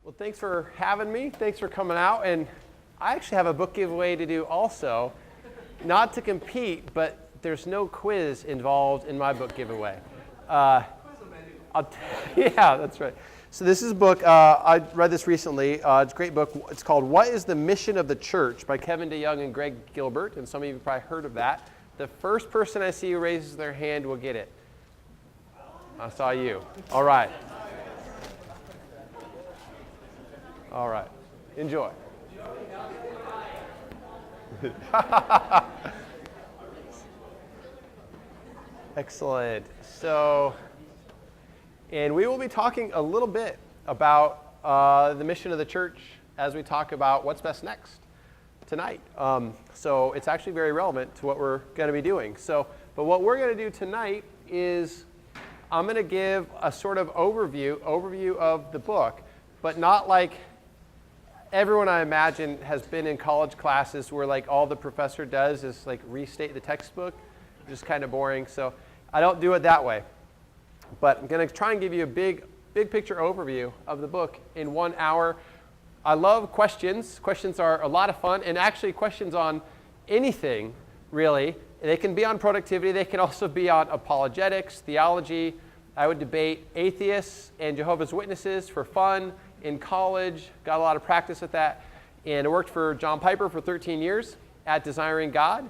Well, thanks for having me. Thanks for coming out. And I actually have a book giveaway to do also. Not to compete, but there's no quiz involved in my book giveaway. Yeah, that's right. So this is a book. I read this recently. It's a great book. It's called What is the Mission of the Church by Kevin DeYoung and Greg Gilbert. And some of you have probably heard of that. The first person I see who raises their hand will get it. I saw you. All right. All right. Enjoy. Excellent. So, and we will be talking a little bit about the mission of the church as we talk about what's best next tonight. So it's actually very relevant to what we're going to be doing. So, but what we're going to do tonight is I'm going to give a sort of overview of the book, but not like everyone I imagine has been in college classes where like all the professor does is like restate the textbook, which is kind of boring. So I don't do it that way. But I'm going to try and give you a big picture overview of the book in 1 hour. I love questions. Questions are a lot of fun, and actually questions on anything, really. They can be on productivity. They can also be on apologetics, theology. I would debate atheists and Jehovah's Witnesses for fun. In college, got a lot of practice with that, and I worked for John Piper for 13 years at Desiring God,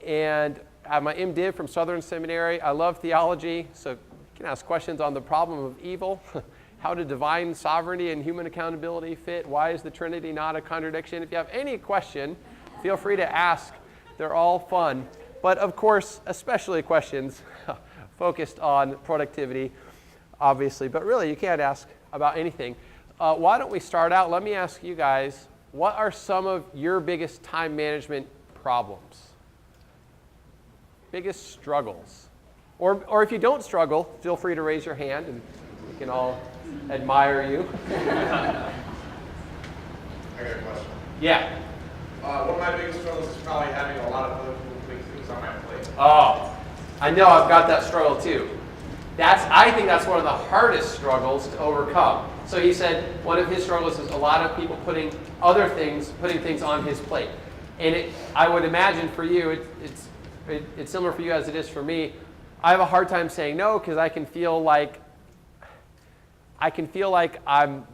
and I have my MDiv from Southern Seminary. I love theology, so you can ask questions on the problem of evil, how do divine sovereignty and human accountability fit, why is the Trinity not a contradiction? If you have any question, feel free to ask. They're all fun, but of course, especially questions focused on productivity, obviously, but really you can't ask about anything. Why don't we start out? Let me ask you guys, what are some of your biggest time management problems? Biggest struggles? Or if you don't struggle, feel free to raise your hand and we can all admire you. I got a question. Yeah. One of my biggest struggles is probably having a lot of other big things on my plate. Oh, I know I've got that struggle too. I think that's one of the hardest struggles to overcome. So he said one of his struggles is a lot of people putting things on his plate. And I would imagine for you, it's similar for you as it is for me. I have a hard time saying no because I can feel like I'm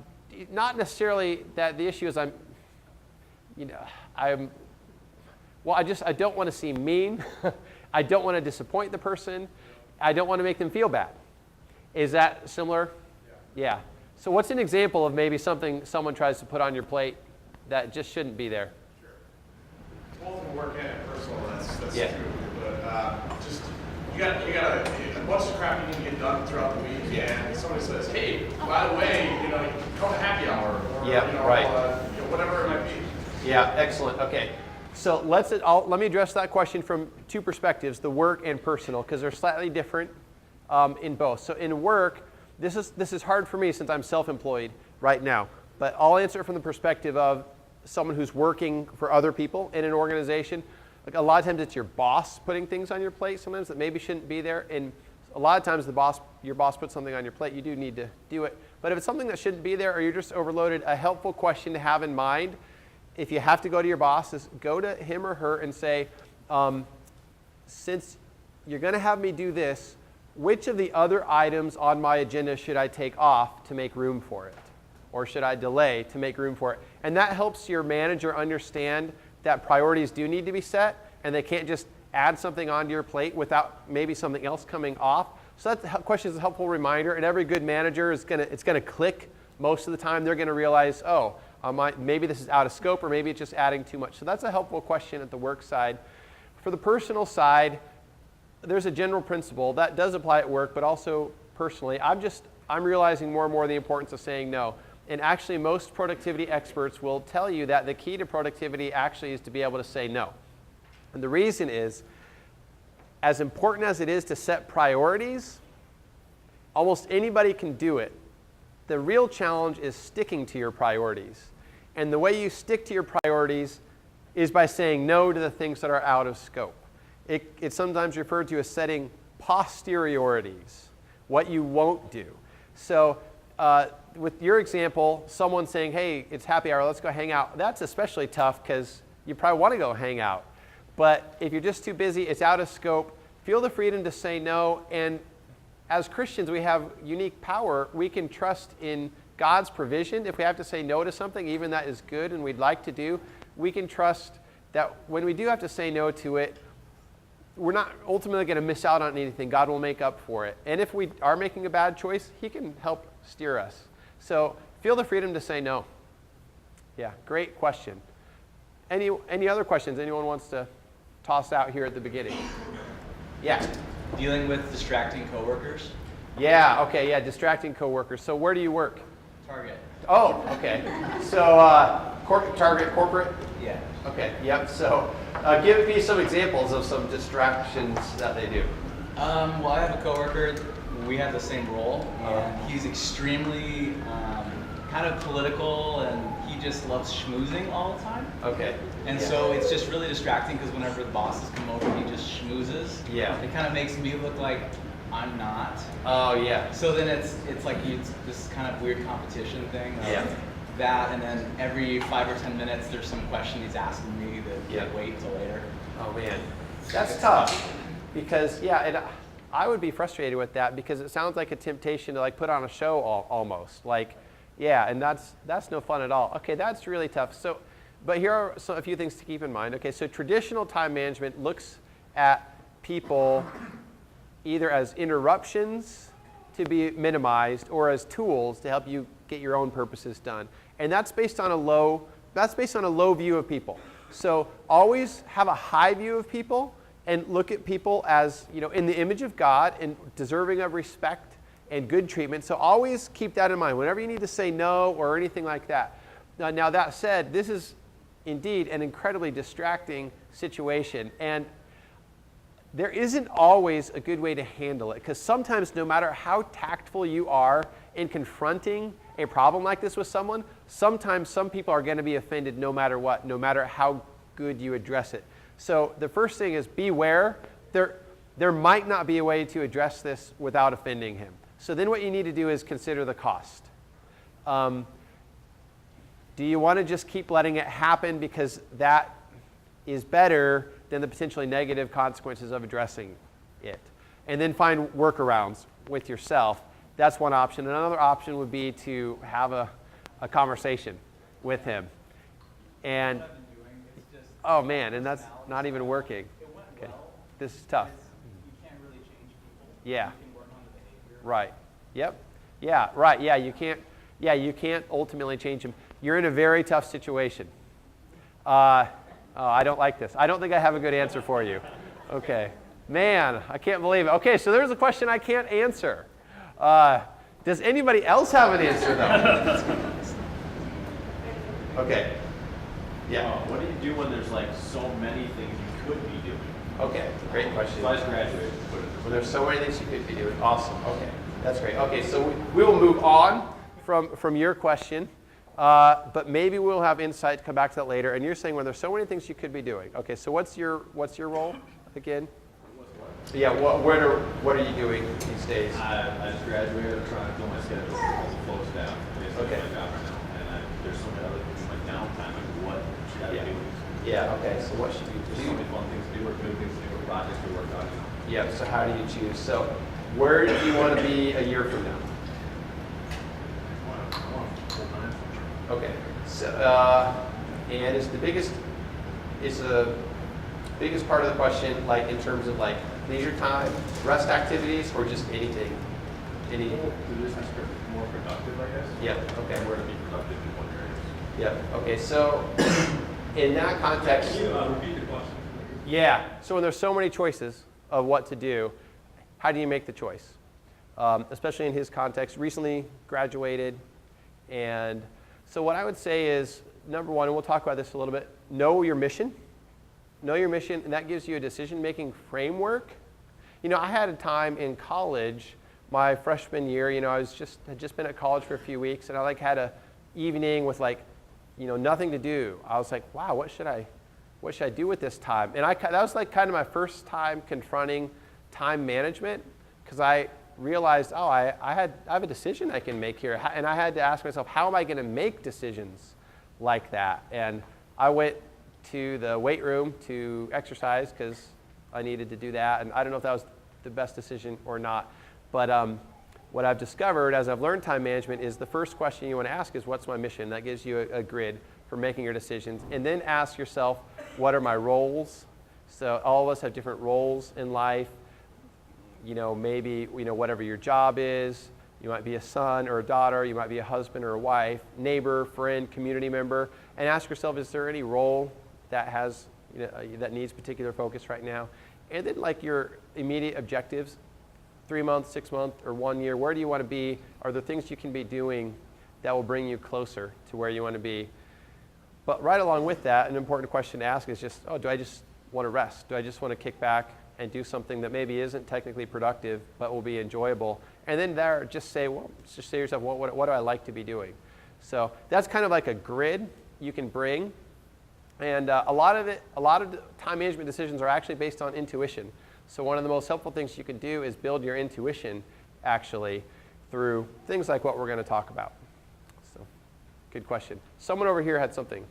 not necessarily that the issue is I don't want to seem mean. I don't want to disappoint the person. I don't want to make them feel bad. Is that similar? Yeah. So what's an example of maybe something someone tries to put on your plate that just shouldn't be there? Sure. Both in work and personal, that's yeah. true. But just you got a bunch of crap you need to get done throughout the week, and somebody says, "Hey, by the way, come to happy hour," or right. Whatever it might be. Yeah, excellent. Okay. So let me address that question from two perspectives, the work and personal, because they're slightly different in both. So in work, this is hard for me since I'm self-employed right now, but I'll answer it from the perspective of someone who's working for other people in an organization. Like a lot of times it's your boss putting things on your plate sometimes that maybe shouldn't be there, and a lot of times your boss puts something on your plate, you do need to do it. But if it's something that shouldn't be there or you're just overloaded, a helpful question to have in mind, if you have to go to your boss, is go to him or her and say, since you're going to have me do this, which of the other items on my agenda should I take off to make room for it? Or should I delay to make room for it? And that helps your manager understand that priorities do need to be set and they can't just add something onto your plate without maybe something else coming off. So that question is a helpful reminder, and every good manager it's going to click most of the time. They're going to realize, maybe this is out of scope, or maybe it's just adding too much. So that's a helpful question at the work side. For the personal side, there's a general principle that does apply at work, but also personally. I'm realizing more and more the importance of saying no. And actually, most productivity experts will tell you that the key to productivity actually is to be able to say no. And the reason is, as important as it is to set priorities, almost anybody can do it. The real challenge is sticking to your priorities. And the way you stick to your priorities is by saying no to the things that are out of scope. It's sometimes referred to as setting posteriorities, what you won't do. So with your example, someone saying, hey, it's happy hour, let's go hang out, that's especially tough because you probably want to go hang out. But if you're just too busy, it's out of scope, feel the freedom to say no. And as Christians, we have unique power. We can trust in God's provision. If we have to say no to something, even that is good and we'd like to do, we can trust that when we do have to say no to it, we're not ultimately going to miss out on anything. God will make up for it. And if we are making a bad choice, he can help steer us. So feel the freedom to say no. Yeah, great question. Any other questions anyone wants to toss out here at the beginning? Yeah. Dealing with distracting coworkers. Yeah, okay, yeah, distracting coworkers. So where do you work? Target. Oh, okay. So Target corporate? Yeah. Okay, yep. So give me some examples of some distractions that they do. Well, I have a coworker. We have the same role, and he's extremely kind of political, and he just loves schmoozing all the time. Okay. And so it's just really distracting because whenever the bosses come over, he just schmoozes. Yeah. It kind of makes me look like I'm not. Oh, yeah. So then it's like it's this kind of weird competition thing. Yeah. That, and then every 5 or 10 minutes, there's some question he's asking me that like, wait until later. Oh, man. That's tough. Because, yeah, and I would be frustrated with that because it sounds like a temptation to like put on a show almost. Like, yeah, and that's no fun at all. Okay, that's really tough. So, but here are a few things to keep in mind. Okay, so traditional time management looks at people either as interruptions to be minimized or as tools to help you get your own purposes done. And that's based on a low view of people. So always have a high view of people and look at people as, in the image of God and deserving of respect and good treatment. So always keep that in mind whenever you need to say no or anything like that. Now that said, this is indeed an incredibly distracting situation, and there isn't always a good way to handle it, because sometimes no matter how tactful you are in confronting a problem like this with someone, sometimes some people are going to be offended no matter what, no matter how good you address it. So the first thing is beware. There might not be a way to address this without offending him. So then what you need to do is consider the cost. Do you want to just keep letting it happen because that is better than the potentially negative consequences of addressing it? And then find workarounds with yourself. That's one option. Another option would be to have a conversation with him. And oh man, and that's not even working. Okay, this is tough. You can't really change people. Yeah. You can work on the behavior. Right. Yep. Yeah. Right. Yeah. You can't. Yeah. You can't ultimately change him. You're in a very tough situation. Oh, I don't like this. I don't think I have a good answer for you. Okay. Man, I can't believe it. Okay, so there's a question I can't answer. Does anybody else have an answer, though? Okay. Yeah. What do you do when there's like so many things you could be doing? Okay, great question. So I just graduated. Put it this Well, way. there's so many things you could be doing. Awesome. Okay, that's great. Okay, so we will move on from your question, but maybe we'll have insight to come back to that later. And you're saying when there's so many things you could be doing. Okay, so what's your role again? Yeah, what are you doing these days? I just graduated. I'm trying to fill my schedule as a flow staff. Basically, Okay. my job right now, and there's so many other things in my downtime. Like what should I Yeah. be doing? Yeah. Okay. So what should you There's do? so many fun things to do, or good things to do, or projects to work on. Yeah. So how do you choose? So where do you want to be a year from now? I want full time. Okay. So and is the biggest part of the question like in terms of like leisure time, rest activities, or just anything? Any? Do this more productive, I guess. Yeah. Okay. Where to be productive in one area. Yeah. Okay. So in that context, Can you repeat the question? yeah. So when there's so many choices of what to do, how do you make the choice? Especially in his context, recently graduated, and so what I would say is number one, and we'll talk about this a little bit. Know your mission. Know your mission, and that gives you a decision-making framework. I had a time in college, my freshman year. I had just been at college for a few weeks, and I had a evening with nothing to do. I was like, wow, what should I do with this time? And that was kind of my first time confronting time management, because I realized, oh, I have a decision I can make here. And I had to ask myself, how am I going to make decisions like that? And I went to the weight room to exercise because I needed to do that. And I don't know if that was the best decision or not. But what I've discovered as I've learned time management is the first question you want to ask is, what's my mission? That gives you a grid for making your decisions. And then ask yourself, what are my roles? So all of us have different roles in life. Maybe, whatever your job is, you might be a son or a daughter, you might be a husband or a wife, neighbor, friend, community member, and ask yourself, is there any role that has, that needs particular focus right now? And then like your immediate objectives, 3 months, 6 months, or 1 year, where do you want to be? Are there things you can be doing that will bring you closer to where you want to be? But right along with that, an important question to ask is just, do I just want to rest? Do I just want to kick back and do something that maybe isn't technically productive, but will be enjoyable? And then just say to yourself, what do I like to be doing? So that's kind of like a grid you can bring. And a lot of the time management decisions are actually based on intuition. So one of the most helpful things you can do is build your intuition actually through things like what we're going to talk about. So good question. Someone over here had something.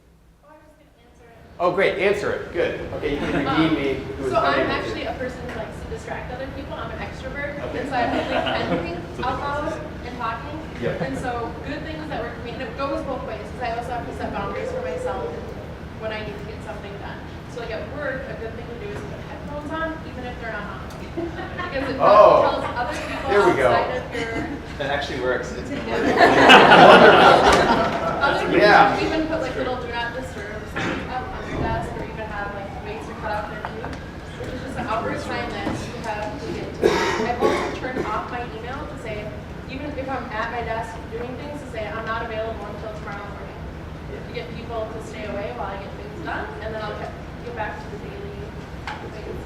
Oh, great. Answer it. Good. Okay, you can redeem me. So I'm actually a person who likes to distract other people. I'm an extrovert. Okay. And so I really can think out loud and talking. Yep. And so good things that work for me, and it goes both ways, because I also have to set boundaries for myself when I need to get something done. So like at work, a good thing to do is put headphones on, even if they're not on. Because it tells other people outside of your... That actually works. Other people even put like little do not disturb up on your desk, or even have like weights to cut off their food, which is just an hour time that you have to get to. I've also turned off my email to say, even if I'm at my desk doing things, to say I'm not available until tomorrow morning. To get people to stay away while I get things done, and then I'll get back to the daily things.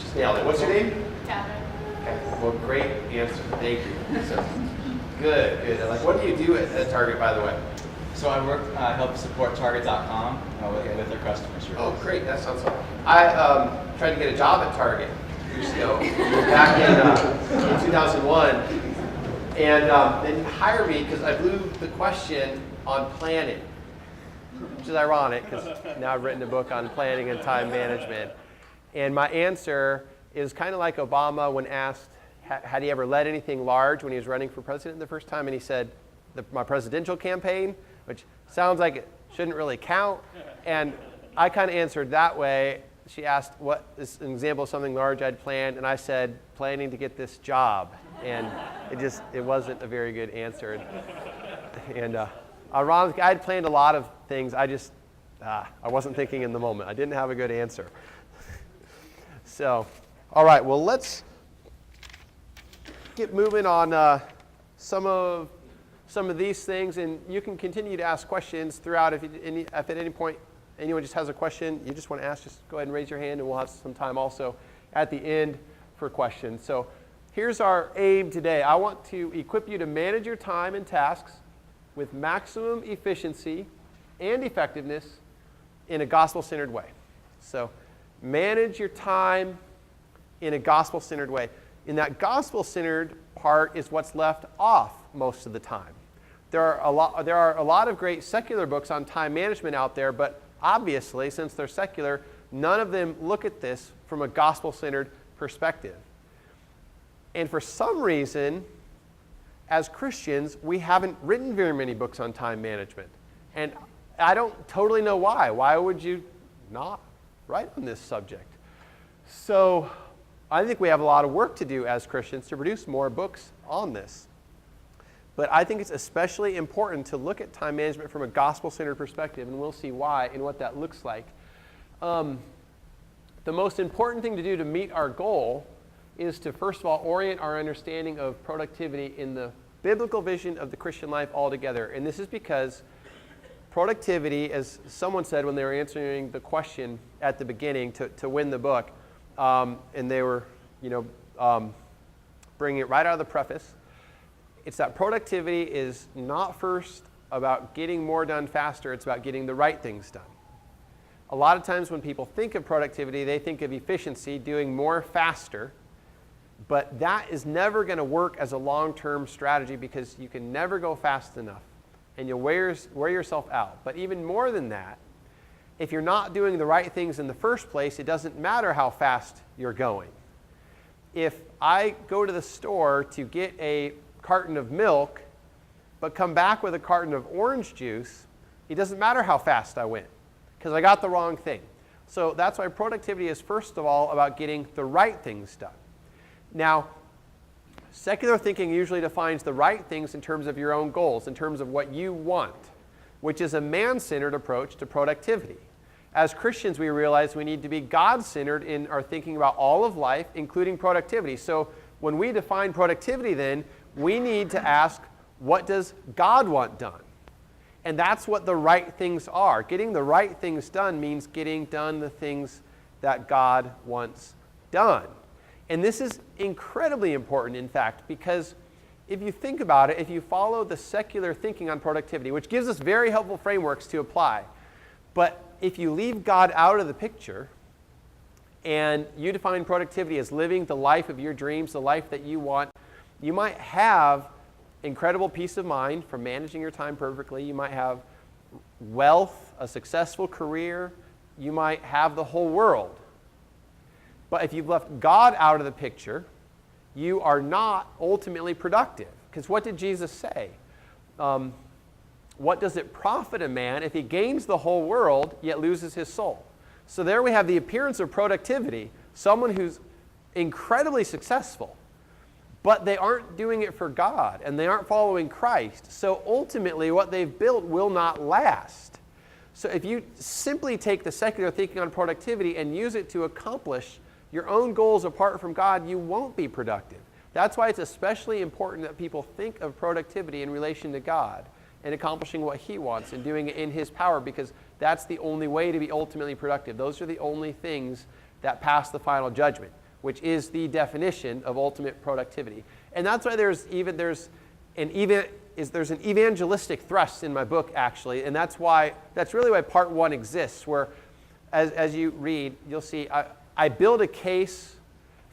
Just nailed it. What's your name? Catherine. Okay. Well, great answer. Thank you. So, good. Like, what do you do at Target, by the way? So I help support Target.com with their customers. Oh, great. That sounds fun. I tried to get a job at Target years ago, back in 2001. And they didn't hire me because I blew the question on planning, which is ironic because now I've written a book on planning and time management. And my answer is kind of like Obama when asked, had he ever led anything large when he was running for president the first time? And he said, my presidential campaign, which sounds like it shouldn't really count. And I kind of answered that way. She asked what is an example of something large I'd planned, and I said, planning to get this job. And it wasn't a very good answer. And ironically, I had planned a lot of things. I wasn't thinking in the moment. I didn't have a good answer. So, all right, well, let's get moving on some of these things, and you can continue to ask questions throughout. If at any point anyone just has a question you just want to ask, just go ahead and raise your hand, and we'll have some time also at the end for questions. So here's our aim today. I want to equip you to manage your time and tasks with maximum efficiency and effectiveness in a gospel-centered way. So manage your time in a gospel-centered way. In that gospel-centered part is what's left off most of the time. There are a lot of great secular books on time management out there, but obviously, since they're secular, none of them look at this from a gospel-centered perspective. And for some reason, as Christians, we haven't written very many books on time management. And I don't totally know why. Why would you not write on this subject? So I think we have a lot of work to do as Christians to produce more books on this. But I think it's especially important to look at time management from a gospel-centered perspective, and we'll see why and what that looks like. The most important thing to do to meet our goal is to, first of all, orient our understanding of productivity in the biblical vision of the Christian life altogether. And this is because productivity, as someone said when they were answering the question at the beginning to win the book, and they were, bringing it right out of the preface, it's that productivity is not first about getting more done faster, it's about getting the right things done. A lot of times when people think of productivity, they think of efficiency, doing more faster. But that is never going to work as a long-term strategy because you can never go fast enough and you'll wear yourself out. But even more than that, if you're not doing the right things in the first place, it doesn't matter how fast you're going. If I go to the store to get a carton of milk, but come back with a carton of orange juice, it doesn't matter how fast I went because I got the wrong thing. So that's why productivity is first of all about getting the right things done. Now, secular thinking usually defines the right things in terms of your own goals, in terms of what you want, which is a man-centered approach to productivity. As Christians, we realize we need to be God-centered in our thinking about all of life, including productivity. So when we define productivity then, we need to ask, what does God want done? And that's what the right things are. Getting the right things done means getting done the things that God wants done. And this is incredibly important, in fact, because if you think about it, if you follow the secular thinking on productivity, which gives us very helpful frameworks to apply, but if you leave God out of the picture and you define productivity as living the life of your dreams, the life that you want, you might have incredible peace of mind from managing your time perfectly. You might have wealth, a successful career. You might have the whole world. But if you've left God out of the picture, you are not ultimately productive. Because what did Jesus say? What does it profit a man if he gains the whole world yet loses his soul? So there we have the appearance of productivity, someone who's incredibly successful, but they aren't doing it for God and they aren't following Christ. So ultimately what they've built will not last. So if you simply take the secular thinking on productivity and use it to accomplish your own goals apart from God, you won't be productive. That's why it's especially important that people think of productivity in relation to God and accomplishing what He wants and doing it in His power, because that's the only way to be ultimately productive. Those are the only things that pass the final judgment, which is the definition of ultimate productivity. And that's why there's an evangelistic thrust in my book, actually, and that's really why part 1 exists, where as you read, you'll see I build a case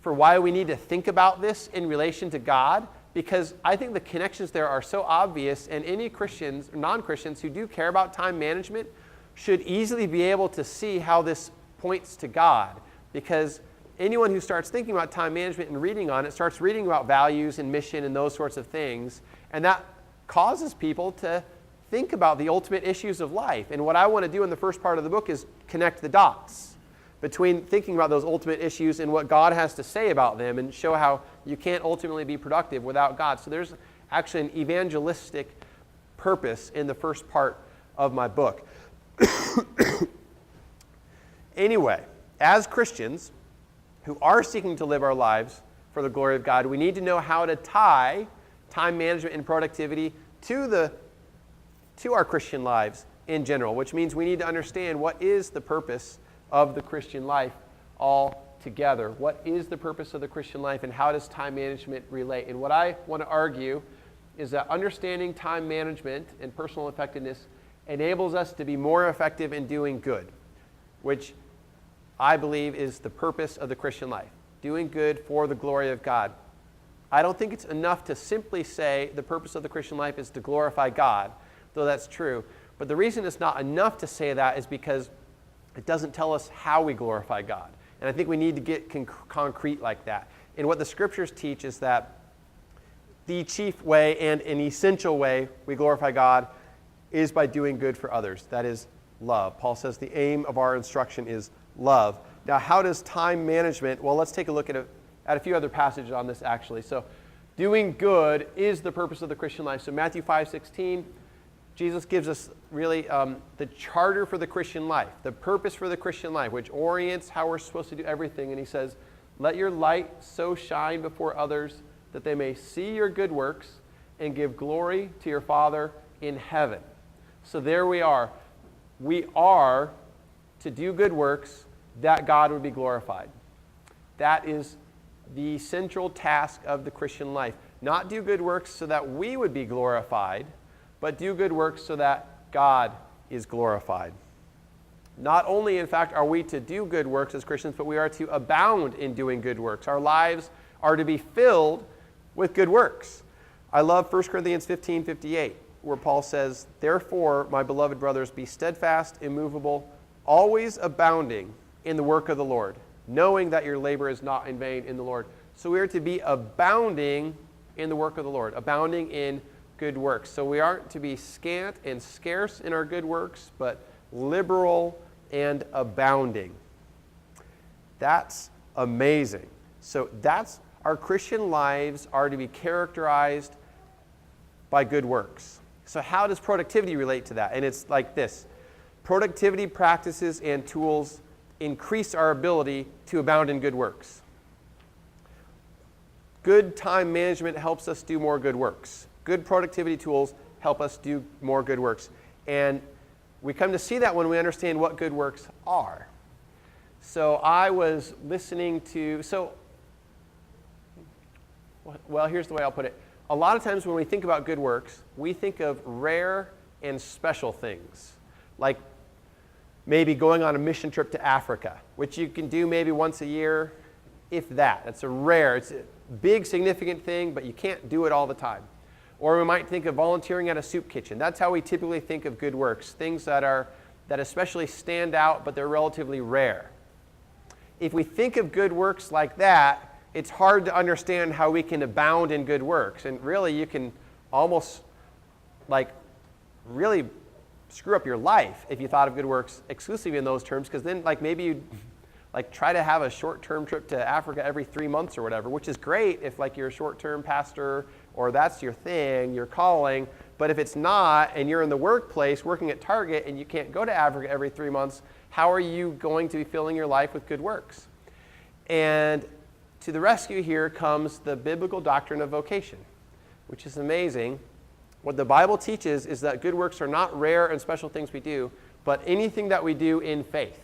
for why we need to think about this in relation to God, because I think the connections there are so obvious, and any Christians, or non-Christians who do care about time management should easily be able to see how this points to God, because anyone who starts thinking about time management and reading on it starts reading about values and mission and those sorts of things, and that causes people to think about the ultimate issues of life. And what I want to do in the first part of the book is connect the dots between thinking about those ultimate issues and what God has to say about them, and show how you can't ultimately be productive without God. So there's actually an evangelistic purpose in the first part of my book. Anyway, as Christians who are seeking to live our lives for the glory of God, we need to know how to tie time management and productivity to our Christian lives in general, which means we need to understand what is the purpose of the Christian life altogether. What is the purpose of the Christian life, and how does time management relate? And what I want to argue is that understanding time management and personal effectiveness enables us to be more effective in doing good, which I believe is the purpose of the Christian life, doing good for the glory of God. I don't think it's enough to simply say the purpose of the Christian life is to glorify God, though that's true. But the reason it's not enough to say that is because it doesn't tell us how we glorify God. And I think we need to get concrete like that. And what the Scriptures teach is that the chief way and an essential way we glorify God is by doing good for others. That is love. Paul says the aim of our instruction is love. Now, how does time management, well, let's take a look at a few other passages on this, actually. So doing good is the purpose of the Christian life. So Matthew 5:16, Jesus gives us really the charter for the Christian life, the purpose for the Christian life, which orients how we're supposed to do everything. And he says, let your light so shine before others that they may see your good works and give glory to your Father in heaven. So there we are. We are to do good works that God would be glorified. That is the central task of the Christian life. Not do good works so that we would be glorified, but do good works so that God is glorified. Not only, in fact, are we to do good works as Christians, but we are to abound in doing good works. Our lives are to be filled with good works. I love 1 Corinthians 15:58, where Paul says, "Therefore, my beloved brothers, be steadfast, immovable, always abounding in the work of the Lord, knowing that your labor is not in vain in the Lord." So we are to be abounding in the work of the Lord, abounding in good works. So we aren't to be scant and scarce in our good works, but liberal and abounding. That's amazing. So that's our Christian lives are to be characterized by good works. So how does productivity relate to that? And it's like this. Productivity practices and tools increase our ability to abound in good works. Good time management helps us do more good works. Good productivity tools help us do more good works. And we come to see that when we understand what good works are. So I was listening to, well, here's the way I'll put it. A lot of times when we think about good works, we think of rare and special things, like maybe going on a mission trip to Africa, which you can do maybe once a year, if that. It's a big, significant thing, but you can't do it all the time. Or we might think of volunteering at a soup kitchen. That's how we typically think of good works, things that especially stand out, but they're relatively rare. If we think of good works like that, it's hard to understand how we can abound in good works. And really, you can almost really screw up your life if you thought of good works exclusively in those terms, because then maybe you'd try to have a short-term trip to Africa every 3 months or whatever, which is great if you're a short-term pastor or that's your thing, your calling. But if it's not, and you're in the workplace working at Target and you can't go to Africa every 3 months, how are you going to be filling your life with good works? And to the rescue here comes the biblical doctrine of vocation, which is amazing. What the Bible teaches is that good works are not rare and special things we do, but anything that we do in faith.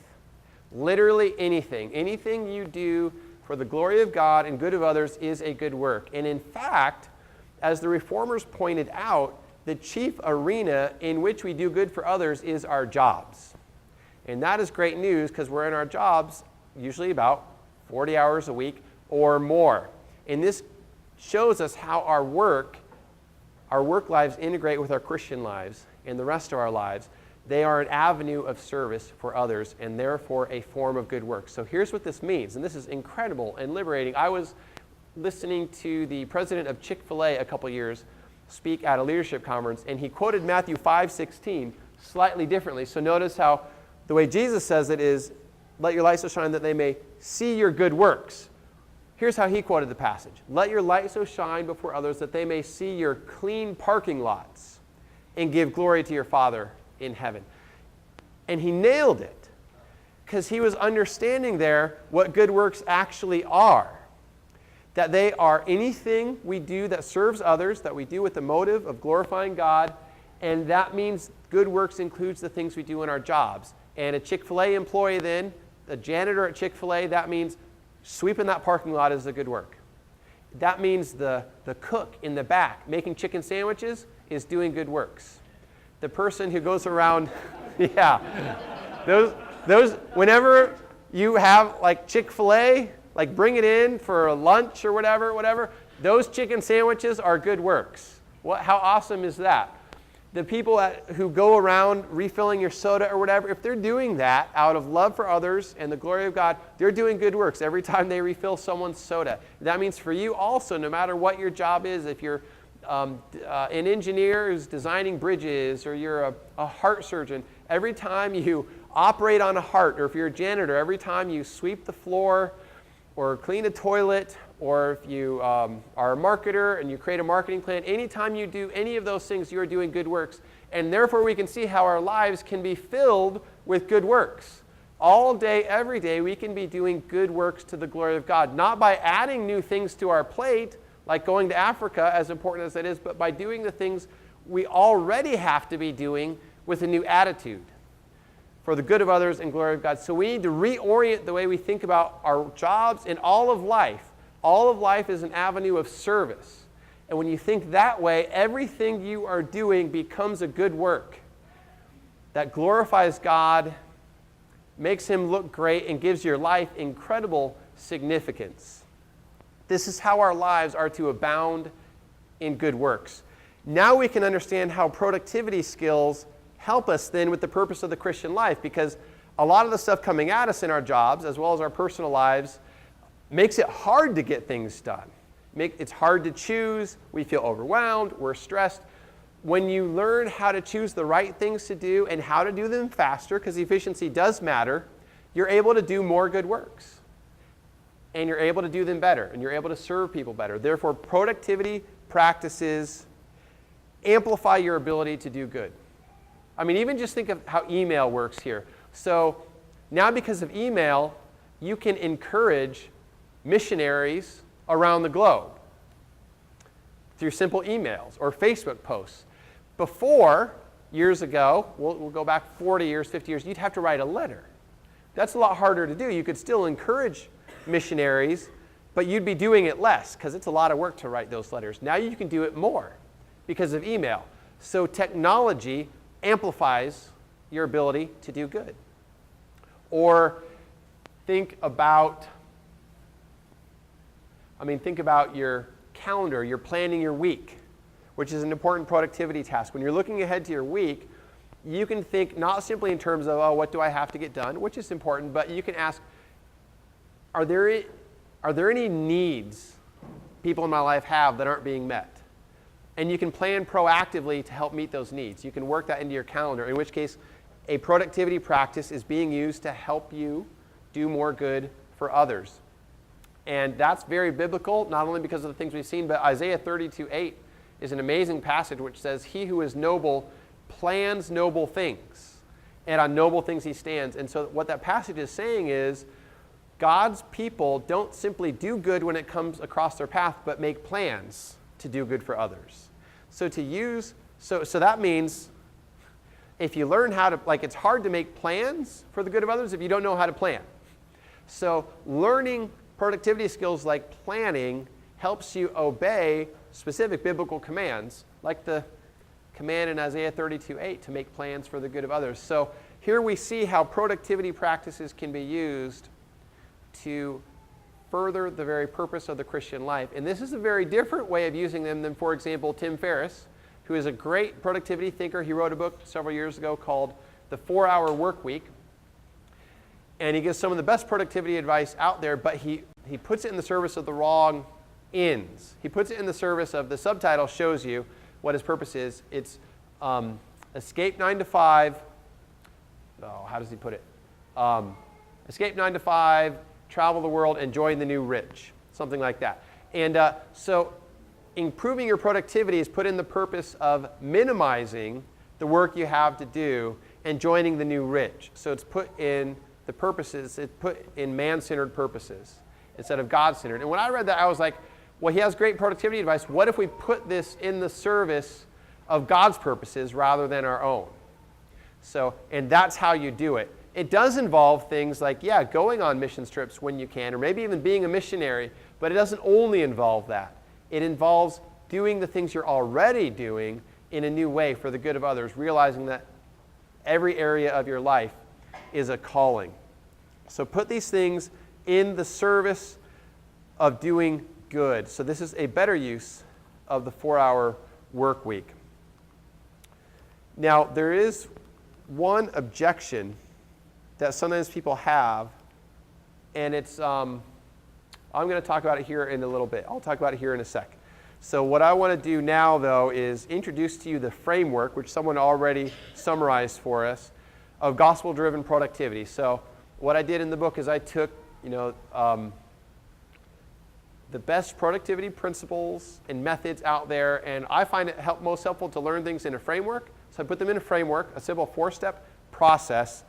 Literally anything. Anything you do for the glory of God and good of others is a good work. And in fact, as the Reformers pointed out, the chief arena in which we do good for others is our jobs. And that is great news because we're in our jobs usually about 40 hours a week or more. And this shows us how our work lives integrate with our Christian lives and the rest of our lives. They are an avenue of service for others and therefore a form of good work. So here's what this means, and this is incredible and liberating. I was listening to the president of Chick-fil-A a couple years speak at a leadership conference, and he quoted Matthew 5:16 slightly differently. So notice how the way Jesus says it is, "Let your light so shine that they may see your good works." Here's how he quoted the passage. "Let your light so shine before others that they may see your clean parking lots and give glory to your Father in heaven." And he nailed it because he was understanding there what good works actually are. That they are anything we do that serves others, that we do with the motive of glorifying God, and that means good works includes the things we do in our jobs. And a Chick-fil-A employee then, a janitor at Chick-fil-A, that means sweeping that parking lot is a good work. That means the cook in the back making chicken sandwiches is doing good works. The person who goes around, those whenever you have Chick-fil-A, bring it in for lunch or whatever, those chicken sandwiches are good works. How awesome is that? The people who go around refilling your soda or whatever, if they're doing that out of love for others and the glory of God, they're doing good works every time they refill someone's soda. That means for you also, no matter what your job is, if you're an engineer who's designing bridges, or you're a heart surgeon, every time you operate on a heart, or if you're a janitor, every time you sweep the floor or clean a toilet, or if you are a marketer and you create a marketing plan, anytime you do any of those things, you're doing good works. And therefore, we can see how our lives can be filled with good works. All day, every day, we can be doing good works to the glory of God, not by adding new things to our plate, like going to Africa, as important as that is, but by doing the things we already have to be doing with a new attitude for the good of others and glory of God. So we need to reorient the way we think about our jobs and all of life. All of life is an avenue of service. And when you think that way, everything you are doing becomes a good work that glorifies God, makes Him look great, and gives your life incredible significance. This is how our lives are to abound in good works. Now we can understand how productivity skills help us then with the purpose of the Christian life, because a lot of the stuff coming at us in our jobs as well as our personal lives makes it hard to get things done. It's hard to choose. We feel overwhelmed. We're stressed. When you learn how to choose the right things to do and how to do them faster, because efficiency does matter, you're able to do more good works. And you're able to do them better. And you're able to serve people better. Therefore, productivity practices amplify your ability to do good. I mean, even just think of how email works here. So now because of email, you can encourage missionaries around the globe through simple emails or Facebook posts. Before, years ago, we'll go back 40 years, 50 years, you'd have to write a letter. That's a lot harder to do. You could still encourage missionaries, but you'd be doing it less because it's a lot of work to write those letters. Now you can do it more because of email. So technology amplifies your ability to do good. Or think about your calendar. You're planning your week, which is an important productivity task. When you're looking ahead to your week, you can think not simply in terms of, oh, what do I have to get done, which is important, but you can ask, are there any needs people in my life have that aren't being met? And you can plan proactively to help meet those needs. You can work that into your calendar, in which case a productivity practice is being used to help you do more good for others. And that's very biblical, not only because of the things we've seen, but Isaiah 32:8 is an amazing passage which says, he who is noble plans noble things, and on noble things he stands. And so what that passage is saying is, God's people don't simply do good when it comes across their path, but make plans to do good for others. So that means if you learn how to, it's hard to make plans for the good of others if you don't know how to plan. So learning productivity skills like planning helps you obey specific biblical commands, like the command in Isaiah 32:8 to make plans for the good of others. So here we see how productivity practices can be used to further the very purpose of the Christian life. And this is a very different way of using them than, for example, Tim Ferriss, who is a great productivity thinker. He wrote a book several years ago called The 4-Hour Work Week. And he gives some of the best productivity advice out there, but he puts it in the service of the wrong ends. He puts it in the service of, the subtitle shows you what his purpose is. It's escape 9 to 5. Oh, how does he put it? Escape 9 to 5, travel the world, and join the new rich. Something like that. And so improving your productivity is put in the purpose of minimizing the work you have to do and joining the new rich. So it's put in the purposes, it's put in man-centered purposes instead of God-centered. And when I read that, I was like, well, he has great productivity advice. What if we put this in the service of God's purposes rather than our own? So, and that's how you do it. It does involve things like, going on mission trips when you can, or maybe even being a missionary, but it doesn't only involve that. It involves doing the things you're already doing in a new way for the good of others, realizing that every area of your life is a calling. So put these things in the service of doing good. So this is a better use of the 4-hour work week. Now, there is one objection that sometimes people have, and it's, I'm going to talk about it here in a little bit. I'll talk about it here in a sec. So what I want to do now, though, is introduce to you the framework, which someone already summarized for us, of gospel-driven productivity. So what I did in the book is I took, the best productivity principles and methods out there, and I find it most helpful to learn things in a framework. So I put them in a framework, a simple 4-step process,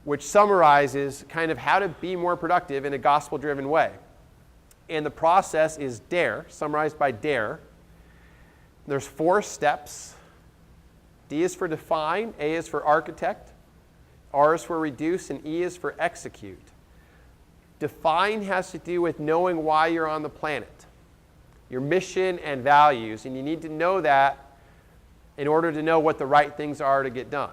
which summarizes kind of how to be more productive in a gospel-driven way. And the process is DARE, summarized by DARE. There's 4 steps. D is for define, A is for architect, R is for reduce, and E is for execute. Define has to do with knowing why you're on the planet, your mission and values, and you need to know that in order to know what the right things are to get done.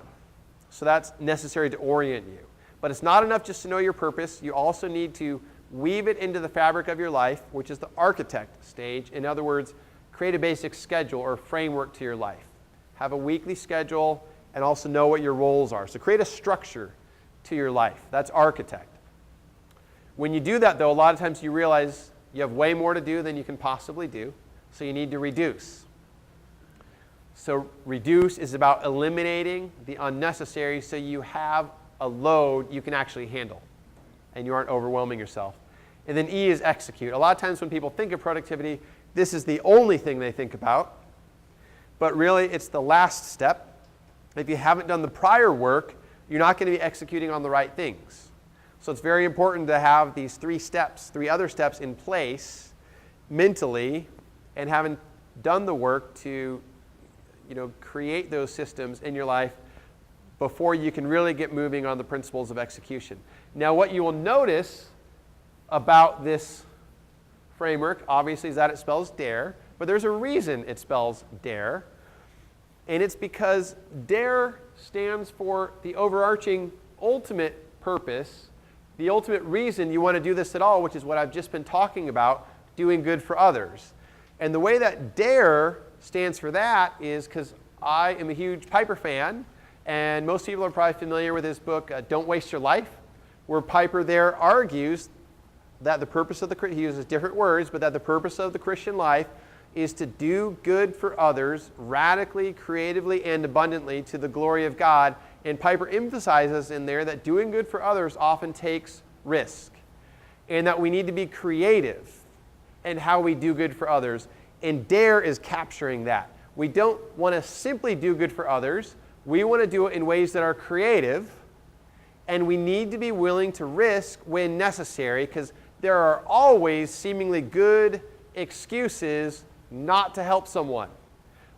So that's necessary to orient you. But it's not enough just to know your purpose. You also need to weave it into the fabric of your life, which is the architect stage. In other words, create a basic schedule or framework to your life. Have a weekly schedule and also know what your roles are. So create a structure to your life. That's architect. When you do that, though, a lot of times you realize you have way more to do than you can possibly do, so you need to reduce. So reduce is about eliminating the unnecessary so you have a load you can actually handle and you aren't overwhelming yourself. And then E is execute. A lot of times when people think of productivity, this is the only thing they think about, but really it's the last step. If you haven't done the prior work, you're not going to be executing on the right things. So it's very important to have these three other steps in place mentally, and having done the work to create those systems in your life before you can really get moving on the principles of execution. Now, what you will notice about this framework, obviously, is that it spells dare, but there's a reason it spells dare, and it's because dare stands for the overarching ultimate purpose, the ultimate reason you want to do this at all, which is what I've just been talking about, doing good for others. And the way that dare stands for that is because I am a huge Piper fan, and most people are probably familiar with his book, Don't Waste Your Life, where Piper there argues that the purpose of he uses different words, but that the purpose of the Christian life is to do good for others radically, creatively, and abundantly to the glory of God. And Piper emphasizes in there that doing good for others often takes risk, and that we need to be creative in how we do good for others. And dare is capturing that. We don't want to simply do good for others. We want to do it in ways that are creative, and we need to be willing to risk when necessary, because there are always seemingly good excuses not to help someone.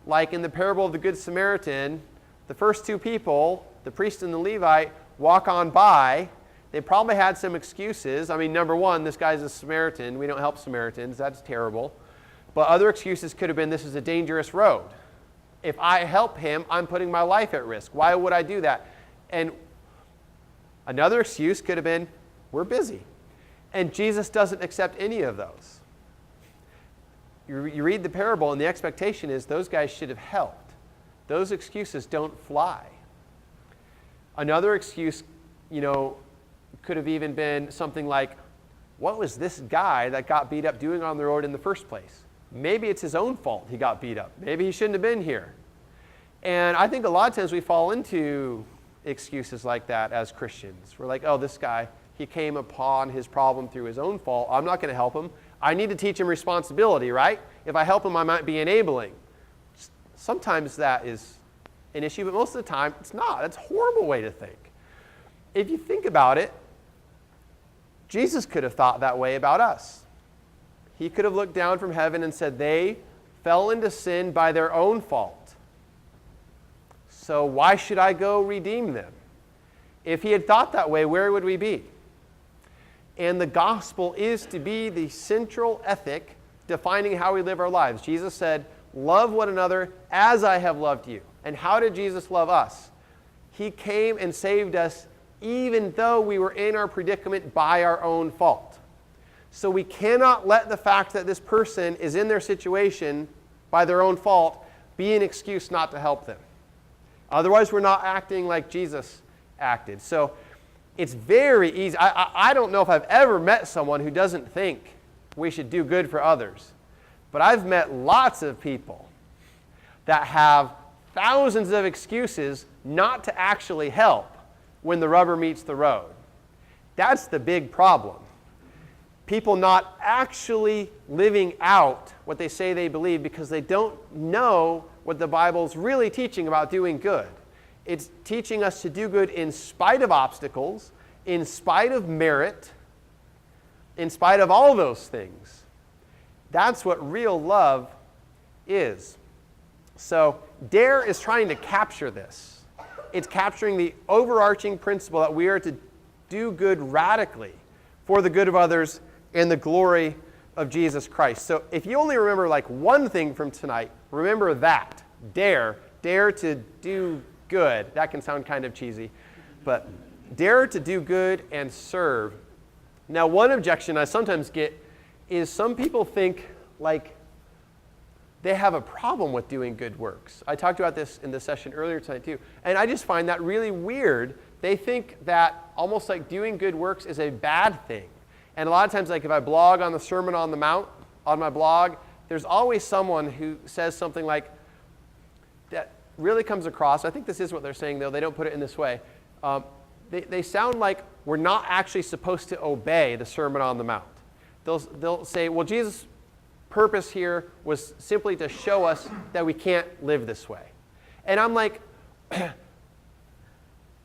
Like in the parable of the Good Samaritan, the first two people, the priest and the Levite, walk on by. They probably had some excuses. I mean, number one, this guy's a Samaritan. We don't help Samaritans. That's terrible. But other excuses could have been, this is a dangerous road. If I help him, I'm putting my life at risk. Why would I do that? And another excuse could have been, we're busy. And Jesus doesn't accept any of those. You read the parable, and the expectation is those guys should have helped. Those excuses don't fly. Another excuse, could have even been something like, what was this guy that got beat up doing on the road in the first place? Maybe it's his own fault he got beat up. Maybe he shouldn't have been here. And I think a lot of times we fall into excuses like that as Christians. We're like, oh, this guy, he came upon his problem through his own fault. I'm not going to help him. I need to teach him responsibility, right? If I help him, I might be enabling. Sometimes that is an issue, but most of the time it's not. It's a horrible way to think. If you think about it, Jesus could have thought that way about us. He could have looked down from heaven and said, they fell into sin by their own fault. So why should I go redeem them? If he had thought that way, where would we be? And the gospel is to be the central ethic defining how we live our lives. Jesus said, love one another as I have loved you. And how did Jesus love us? He came and saved us even though we were in our predicament by our own fault. So we cannot let the fact that this person is in their situation by their own fault be an excuse not to help them. Otherwise, we're not acting like Jesus acted. So it's very easy. I don't know if I've ever met someone who doesn't think we should do good for others. But I've met lots of people that have thousands of excuses not to actually help when the rubber meets the road. That's the big problem. People not actually living out what they say they believe because they don't know what the Bible's really teaching about doing good. It's teaching us to do good in spite of obstacles, in spite of merit, in spite of all those things. That's what real love is. So dare is trying to capture this. It's capturing the overarching principle that we are to do good radically for the good of others and the glory of Jesus Christ. So if you only remember like one thing from tonight, remember that. Dare to do good. That can sound kind of cheesy, but dare to do good and serve Now, one objection I sometimes get is some people think like they have a problem with doing good works. I talked about this in the session earlier tonight too, and I just find that really weird. They think that almost like doing good works is a bad thing. And a lot of times, like if I blog on the Sermon on the Mount on my blog, there's always someone who says something like, that really comes across, I think this is what they're saying though, they don't put it in this way. They sound like we're not actually supposed to obey the Sermon on the Mount. They'll say, well, Jesus' purpose here was simply to show us that we can't live this way. And I'm like,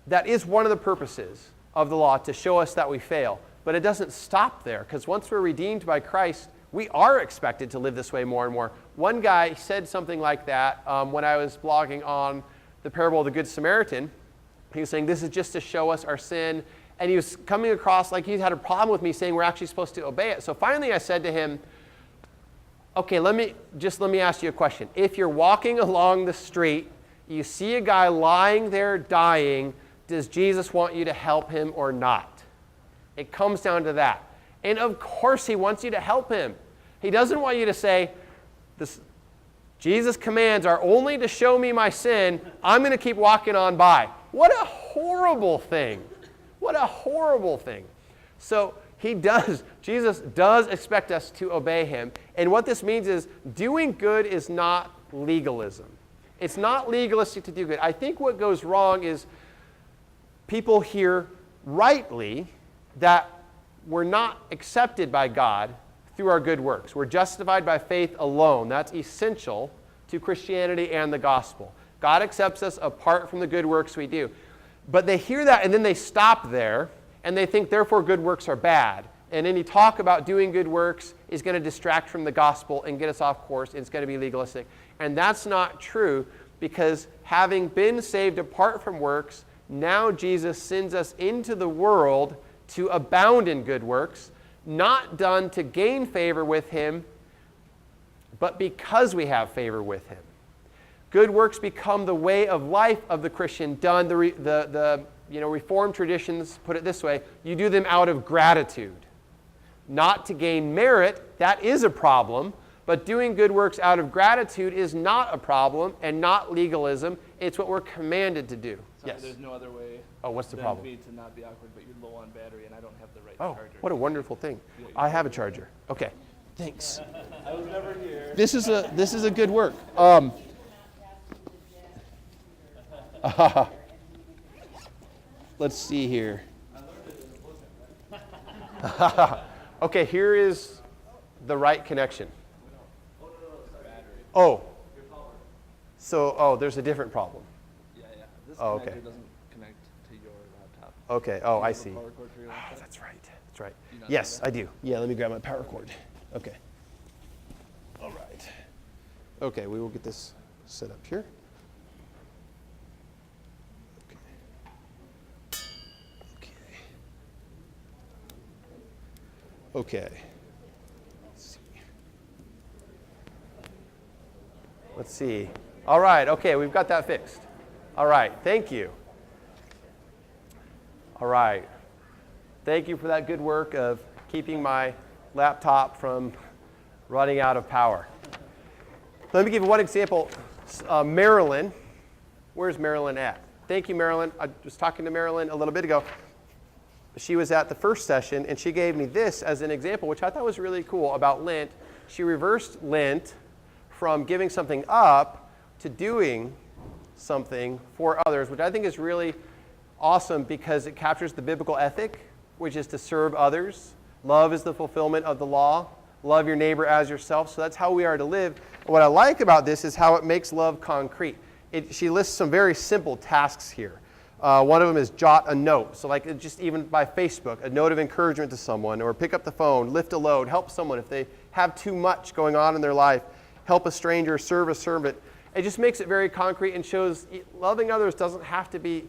that is one of the purposes of the law, to show us that we fail. But it doesn't stop there, because once we're redeemed by Christ, we are expected to live this way more and more. One guy said something like that when I was blogging on the parable of the Good Samaritan. He was saying, this is just to show us our sin. And he was coming across like he had a problem with me saying we're actually supposed to obey it. So finally I said to him, okay, let me ask you a question. If you're walking along the street, you see a guy lying there dying, does Jesus want you to help him or not? It comes down to that. And of course he wants you to help him. He doesn't want you to say, Jesus' commands are only to show me my sin. I'm going to keep walking on by. What a horrible thing. What a horrible thing. So Jesus does expect us to obey him. And what this means is doing good is not legalism. It's not legalistic to do good. I think what goes wrong is people hear rightly that we're not accepted by God through our good works. We're justified by faith alone. That's essential to Christianity and the gospel. God accepts us apart from the good works we do. But they hear that and then they stop there and they think therefore good works are bad. And any talk about doing good works is going to distract from the gospel and get us off course, and it's going to be legalistic. And that's not true, because having been saved apart from works, now Jesus sends us into the world to abound in good works, not done to gain favor with him, but because we have favor with him. Good works become the way of life of the Christian, done. The Reformed traditions put it this way: you do them out of gratitude, not to gain merit. That is a problem, but doing good works out of gratitude is not a problem and not legalism. It's what we're commanded to do. Sorry, yes. there's no other way. Oh, what's the problem? Me to not be awkward, but you're low on battery, and I don't have the right Oh, charger. what a wonderful thing! I have a charger. Okay, thanks. I was never here. This is a good work. Let's see here. Okay, here is the right connection. Oh, so there's a different problem. Yeah. This Oh, connector okay. doesn't connect to your laptop. Okay. Oh, I You have a see. power cord for your laptop? That's right. That's right. Do you not Yes, have I do. Yeah, let me grab my power cord. Okay. All right. Okay, we will get this set up here. Okay. Let's see. All right. Okay, we've got that fixed. All right. Thank you. All right. Thank you for that good work of keeping my laptop from running out of power. Let me give you one example. Marilyn. Where's Marilyn at? Thank you, Marilyn. I was talking to Marilyn a little bit ago. She was at the first session, and she gave me this as an example, which I thought was really cool about Lent. She reversed Lent from giving something up to doing something for others, which I think is really awesome because it captures the biblical ethic, which is to serve others. Love is the fulfillment of the law. Love your neighbor as yourself. So that's how we are to live. What I like about this is how it makes love concrete. She lists some very simple tasks here. One of them is jot a note. So like just even by Facebook, a note of encouragement to someone, or pick up the phone, lift a load, help someone if they have too much going on in their life, help a stranger, serve a servant. It just makes it very concrete and shows loving others doesn't have to be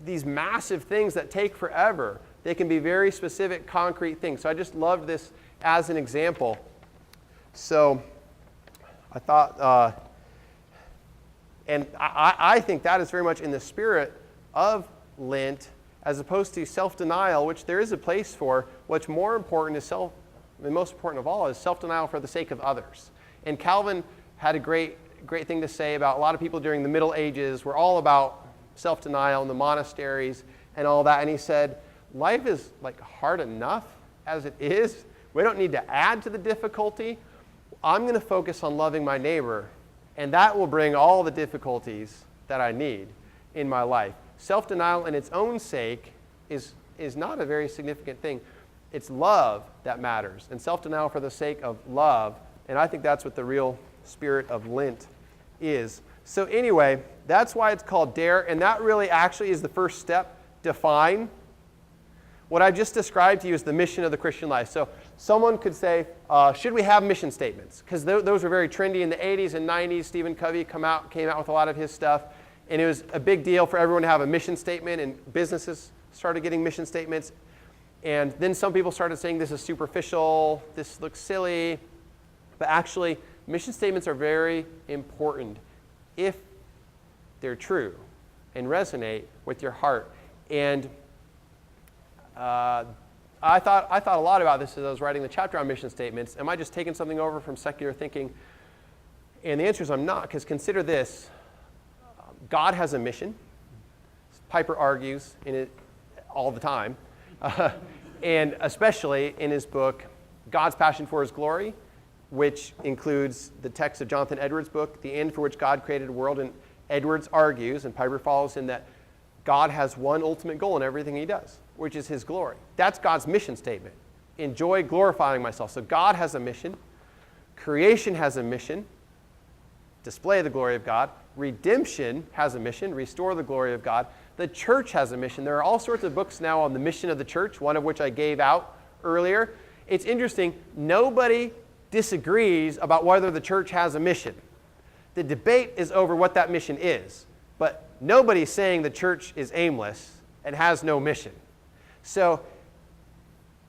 these massive things that take forever. They can be very specific, concrete things. So I just loved this as an example. So I thought, and I think that is very much in the spirit of Lent as opposed to self-denial, which there is a place for. What's more important is the most important of all is self-denial for the sake of others. And Calvin had a great thing to say about a lot of people during the Middle Ages were all about self-denial in the monasteries and all that. And he said, life is like hard enough as it is. We don't need to add to the difficulty. I'm going to focus on loving my neighbor, and that will bring all the difficulties that I need in my life. Self-denial in its own sake is not a very significant thing. It's love that matters, and self-denial for the sake of love. And I think that's what the real spirit of Lent is. So anyway, that's why it's called Dare, and that really actually is the first step. Define. What I just described to you is the mission of the Christian life. So someone could say, should we have mission statements? Because those were very trendy in the 80s and 90s. Stephen Covey came out with a lot of his stuff. And it was a big deal for everyone to have a mission statement, and businesses started getting mission statements. And then some people started saying this is superficial, this looks silly. But actually, mission statements are very important if they're true and resonate with your heart. And I thought a lot about this as I was writing the chapter on mission statements. Am I just taking something over from secular thinking? And the answer is I'm not, because consider this. God has a mission. Piper argues in it all the time. And especially in his book, God's Passion for His Glory, which includes the text of Jonathan Edwards' book, The End for Which God Created the World. And Edwards argues, and Piper follows in, that God has one ultimate goal in everything he does, which is his glory. That's God's mission statement. Enjoy glorifying myself. So God has a mission. Creation has a mission. Display the glory of God. Redemption has a mission. Restore the glory of God. The church has a mission. There are all sorts of books now on the mission of the church, one of which I gave out earlier. It's interesting. Nobody disagrees about whether the church has a mission. The debate is over what that mission is. But nobody's saying the church is aimless and has no mission. So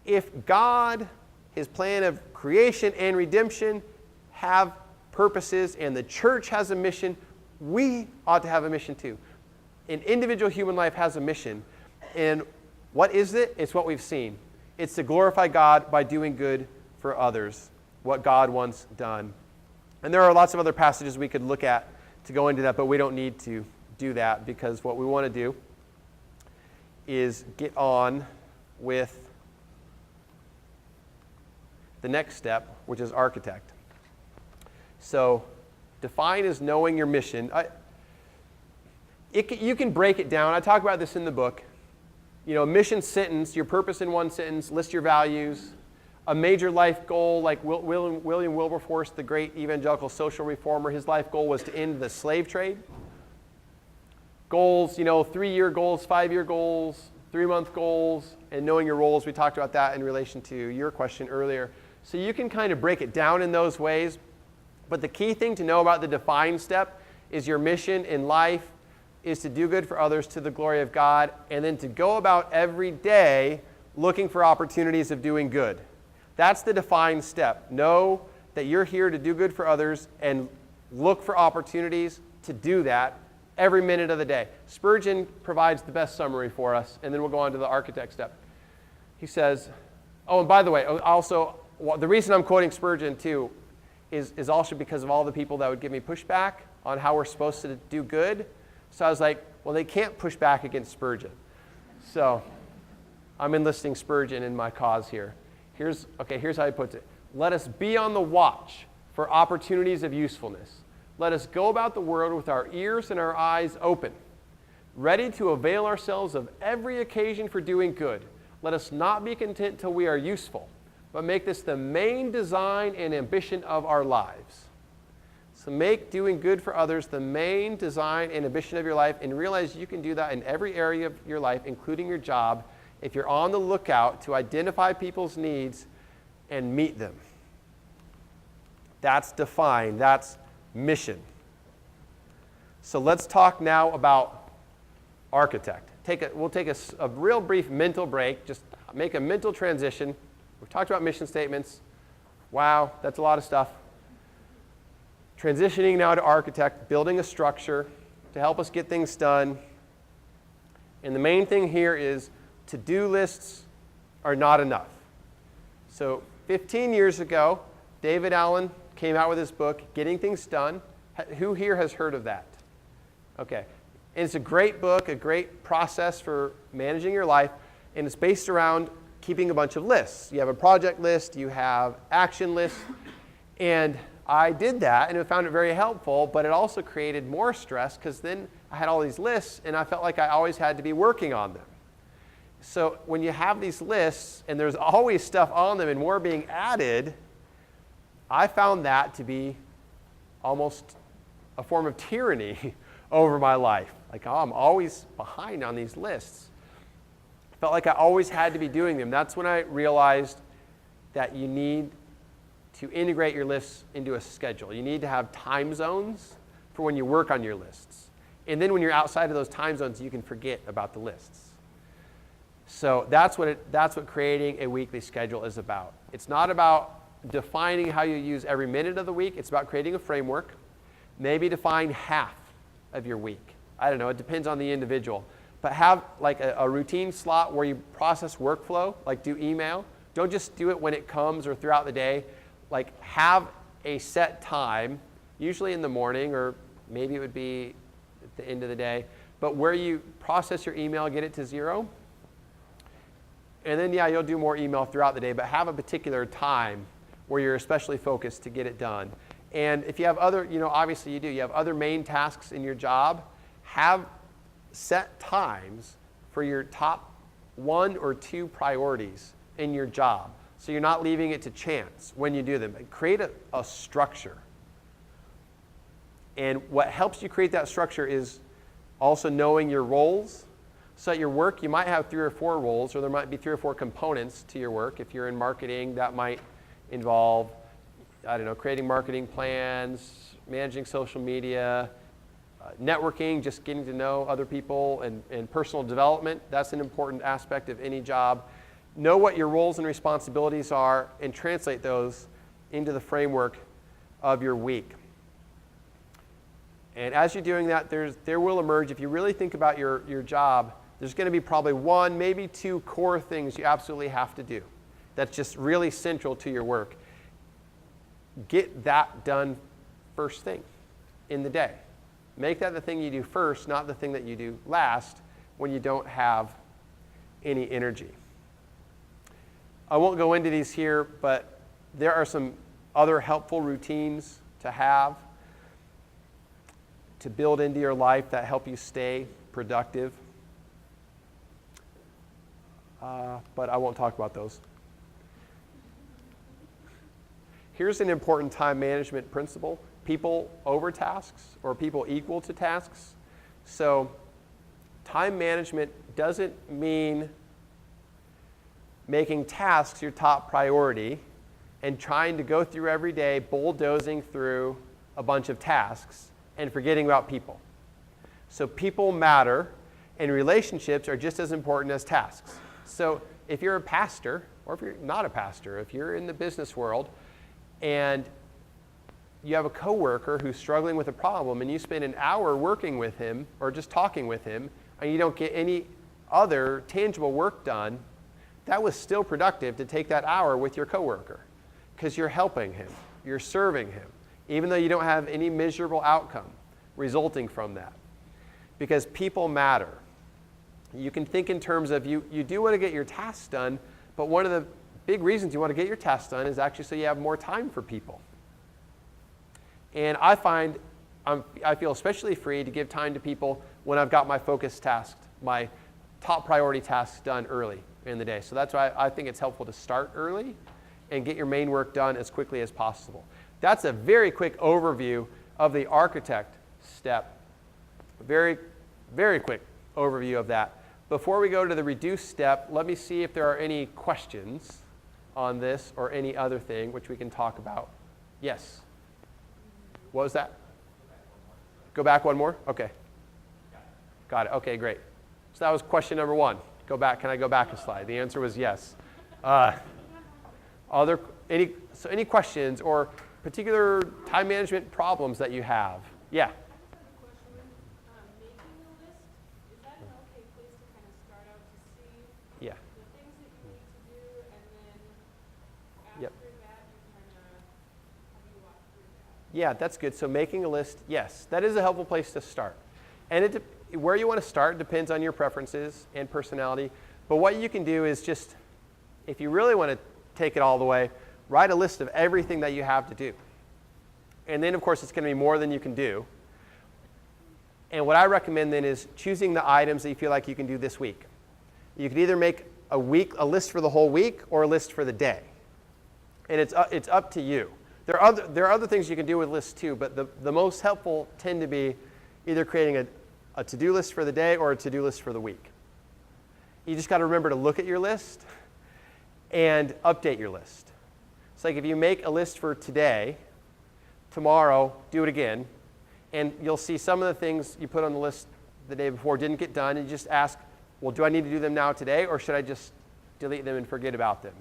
if God, his plan of creation and redemption, have purposes and the church has a mission, we ought to have a mission too. An individual human life has a mission. And what is it? It's what we've seen. It's to glorify God by doing good for others, what God wants done. And there are lots of other passages we could look at to go into that, but we don't need to do that, because what we want to do is get on with the next step, which is architect. So define is knowing your mission. You can break it down. I talk about this in the book. A mission sentence, your purpose in one sentence, list your values. A major life goal, like William Wilberforce, the great evangelical social reformer, his life goal was to end the slave trade. Goals, 3-year goals, 5-year goals, 3-month goals, and knowing your roles. We talked about that in relation to your question earlier. So you can kind of break it down in those ways. But the key thing to know about the define step is your mission in life is to do good for others to the glory of God, and then to go about every day looking for opportunities of doing good. That's the define step. Know that you're here to do good for others and look for opportunities to do that every minute of the day. Spurgeon provides the best summary for us, and then we'll go on to the architect step. He says, and by the way, also, the reason I'm quoting Spurgeon too is also because of all the people that would give me pushback on how we're supposed to do good. So I was like, well, they can't push back against Spurgeon. So I'm enlisting Spurgeon in my cause here. Here's how he puts it. Let us be on the watch for opportunities of usefulness. Let us go about the world with our ears and our eyes open, ready to avail ourselves of every occasion for doing good. Let us not be content till we are useful, but make this the main design and ambition of our lives. So make doing good for others the main design and ambition of your life, and realize you can do that in every area of your life, including your job, if you're on the lookout to identify people's needs and meet them. That's define. That's mission. So let's talk now about architect. We'll take a real brief mental break, just make a mental transition. We've talked about mission statements. Wow, that's a lot of stuff. Transitioning now to architect, building a structure to help us get things done. And the main thing here is to-do lists are not enough. So 15 years ago, David Allen came out with his book, Getting Things Done. Who here has heard of that? Okay. And it's a great book, a great process for managing your life, and it's based around keeping a bunch of lists. You have a project list, you have action lists, and I did that and I found it very helpful, but it also created more stress because then I had all these lists and I felt like I always had to be working on them. So when you have these lists and there's always stuff on them and more being added, I found that to be almost a form of tyranny over my life. Like, oh, I'm always behind on these lists. Felt like I always had to be doing them. That's when I realized that you need to integrate your lists into a schedule. You need to have time zones for when you work on your lists. And then when you're outside of those time zones, you can forget about the lists. So that's what creating a weekly schedule is about. It's not about defining how you use every minute of the week. It's about creating a framework. Maybe define half of your week. I don't know. It depends on the individual. But have like a routine slot where you process workflow, like do email. Don't just do it when it comes or throughout the day. Like have a set time, usually in the morning or maybe it would be at the end of the day, but where you process your email, get it to 0. And then, yeah, you'll do more email throughout the day, but have a particular time where you're especially focused to get it done. And if you have other, obviously you do, you have other main tasks in your job, have set times for your top 1 or 2 priorities in your job. So you're not leaving it to chance when you do them. Create a structure. And what helps you create that structure is also knowing your roles. So at your work, you might have 3 or 4 roles, or there might be 3 or 4 components to your work. If you're in marketing, that might involve, creating marketing plans, managing social media, networking, just getting to know other people, and personal development. That's an important aspect of any job. Know what your roles and responsibilities are and translate those into the framework of your week. And as you're doing that, there will emerge, if you really think about your job, there's going to be probably 1, maybe 2 core things you absolutely have to do. That's just really central to your work. Get that done first thing in the day. Make that the thing you do first, not the thing that you do last when you don't have any energy. I won't go into these here, but there are some other helpful routines to have to build into your life that help you stay productive. But I won't talk about those. Here's an important time management principle. People over tasks or people equal to tasks. So time management doesn't mean making tasks your top priority and trying to go through every day bulldozing through a bunch of tasks and forgetting about people. So people matter and relationships are just as important as tasks. So if you're a pastor, or if you're not a pastor, if you're in the business world and you have a coworker who's struggling with a problem and you spend an hour working with him or just talking with him and you don't get any other tangible work done, that was still productive to take that hour with your coworker because you're helping him, you're serving him, even though you don't have any miserable outcome resulting from that. Because people matter. You can think in terms of you do want to get your tasks done, but one of the big reasons you want to get your tasks done is actually so you have more time for people. And I find I feel especially free to give time to people when I've got my focus tasks, my top priority tasks done early in the day. So that's why I think it's helpful to start early and get your main work done as quickly as possible. That's a very quick overview of the architect step. Very, very quick overview of that. Before we go to the reduce step, let me see if there are any questions on this or any other thing which we can talk about. Yes? What was that? Go back one more? Okay. Got it. Okay, great. So that was question number 1. Go back. Can I go back a slide? The answer was yes. Any questions or particular time management problems that you have? Yeah. Making a list, is that an okay place to Yeah. the things that you need to do, and then Yep. after that, you kind of have you walk through that. Yeah, that's good. So making a list, yes, that is a helpful place to start. And where you want to start depends on your preferences and personality. But what you can do is just, if you really want to take it all the way, write a list of everything that you have to do. And then, of course, it's going to be more than you can do. And what I recommend then is choosing the items that you feel like you can do this week. You can either make a list for the whole week or a list for the day. And it's up to you. There are other things you can do with lists too, but the most helpful tend to be either creating a to-do list for the day or a to-do list for the week. You just got to remember to look at your list and update your list. It's like if you make a list for today, tomorrow, do it again, and you'll see some of the things you put on the list the day before didn't get done, and you just ask, well, do I need to do them now today, or should I just delete them and forget about them?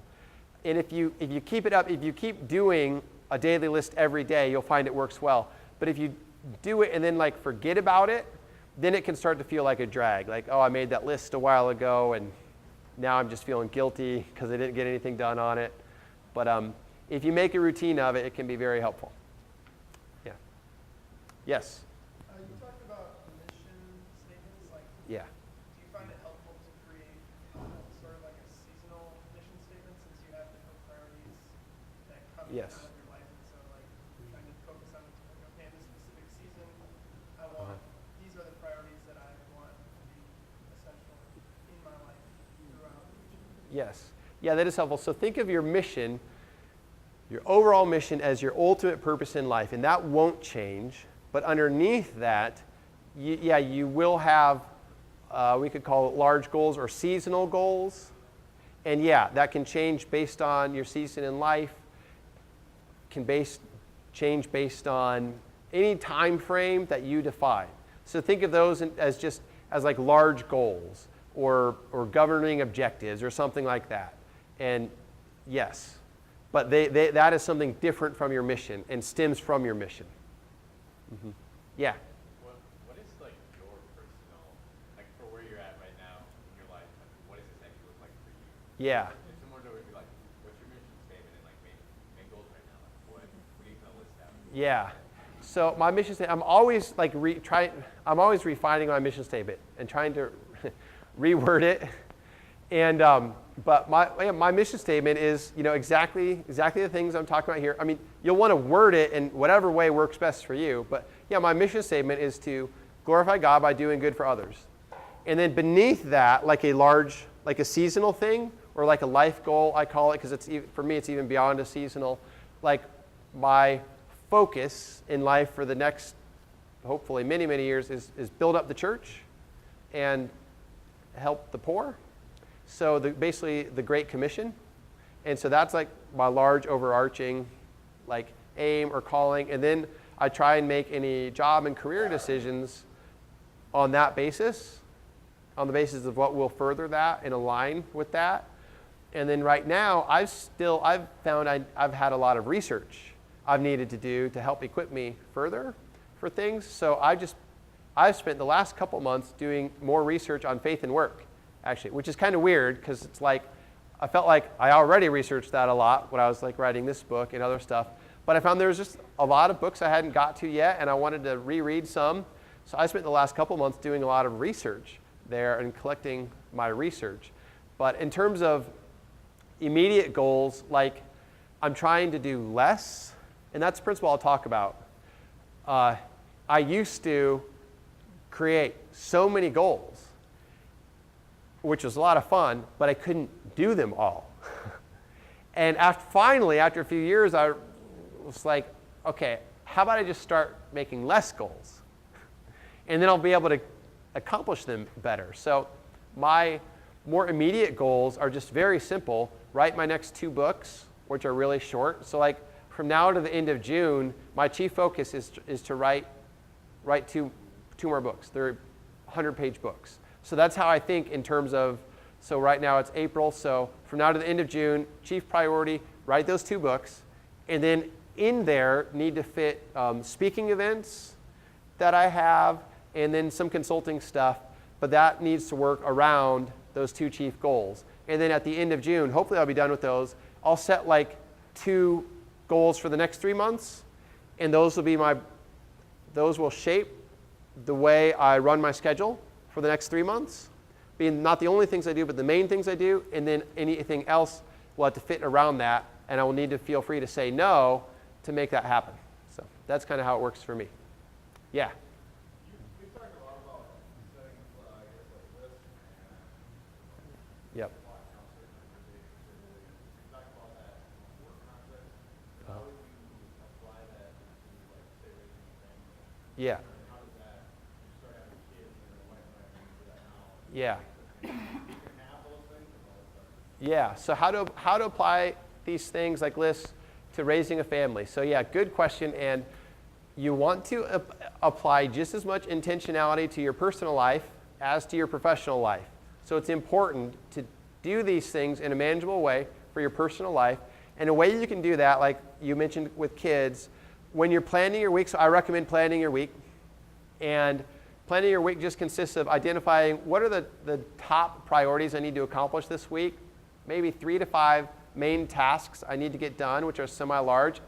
And if you keep it up, if you keep doing a daily list every day, you'll find it works well. But if you do it and then like forget about it, then it can start to feel like a drag. Like, oh, I made that list a while ago, and now I'm just feeling guilty because I didn't get anything done on it. But if you make a routine of it, it can be very helpful. Yeah. Yes? You talked about mission statements. Like, Yeah. do you find it helpful to create sort of like a seasonal mission statement since you have different priorities that come in Yes. and out of your life? And so, like, trying to focus on, like, okay, in this specific season, I want, these are the priorities that I want to be essential in my life throughout each year. Yes. Yeah, that is helpful. So think of your mission, your overall mission, as your ultimate purpose in life, and that won't change. But underneath that, you will have, we could call it large goals or seasonal goals. And yeah, that can change based on your season in life, change based on any time frame that you define. So think of those as like large goals or governing objectives or something like that. And yes, but that is something different from your mission and stems from your mission. Mm-hmm. Yeah. What is like your personal, like for where you're at right now in your life, like, what does this actually look like for you? Yeah. It's similar to where you'd be like, what's your mission statement and like main goals right now? Like what are you gonna list out? Yeah. So my mission statement, I'm always like I'm always refining my mission statement and trying to reword it. And but my mission statement is, exactly the things I'm talking about here. I mean, you'll want to word it in whatever way works best for you. But yeah, my mission statement is to glorify God by doing good for others. And then beneath that, like a seasonal thing or like a life goal, I call it, because for me it's even beyond a seasonal. Like my focus in life for the next, hopefully many, many years is build up the church and help the poor. So basically the Great Commission. And so that's like my large overarching like aim or calling. And then I try and make any job and career decisions on that basis, on the basis of what will further that and align with that. And then right now, I've found I've had a lot of research I've needed to do to help equip me further for things. So I've spent the last couple months doing more research on faith and work, actually, which is kind of weird because it's like, I felt like I already researched that a lot when I was like writing this book and other stuff. But I found there was just a lot of books I hadn't got to yet, and I wanted to reread some. So I spent the last couple months doing a lot of research there and collecting my research. But in terms of immediate goals, like I'm trying to do less, and that's the principle I'll talk about. I used to create so many goals, which was a lot of fun, but I couldn't do them all. And finally, after a few years, I was like, okay, how about I just start making less goals? And then I'll be able to accomplish them better. So my more immediate goals are just very simple. Write my next 2 books, which are really short. So like from now to the end of June, my chief focus is to write 2 more books. They're 100-page books. So that's how I think in terms of, so right now it's April, so from now to the end of June, chief priority, write those 2 books. And then in there need to fit speaking events that I have and then some consulting stuff, but that needs to work around those 2 chief goals. And then at the end of June, hopefully I'll be done with those. I'll set like 2 goals for the next 3 months, and those will shape the way I run my schedule for the next 3 months. Being not the only things I do, but the main things I do, and then anything else will have to fit around that, and I will need to feel free to say no to make that happen. So that's kind of how it works for me. Yeah. We talked a lot about setting, I guess, like lists and Yep. block out certain organizations. We talked about that in the work context. How would you apply that to, like, say, raising a family? Yeah. And how does that, you start having kids and your wife might have to do that now. Yeah. You can have those things and all that stuff. Yeah. So how to apply these things like lists to raising a family? So yeah, good question. And you want to apply just as much intentionality to your personal life as to your professional life. So it's important to do these things in a manageable way for your personal life. And a way you can do that, like you mentioned with kids, when you're planning your week, so I recommend planning your week. And planning your week just consists of identifying what are the top priorities I need to accomplish this week, maybe 3 to 5 main tasks I need to get done, which are semi-large.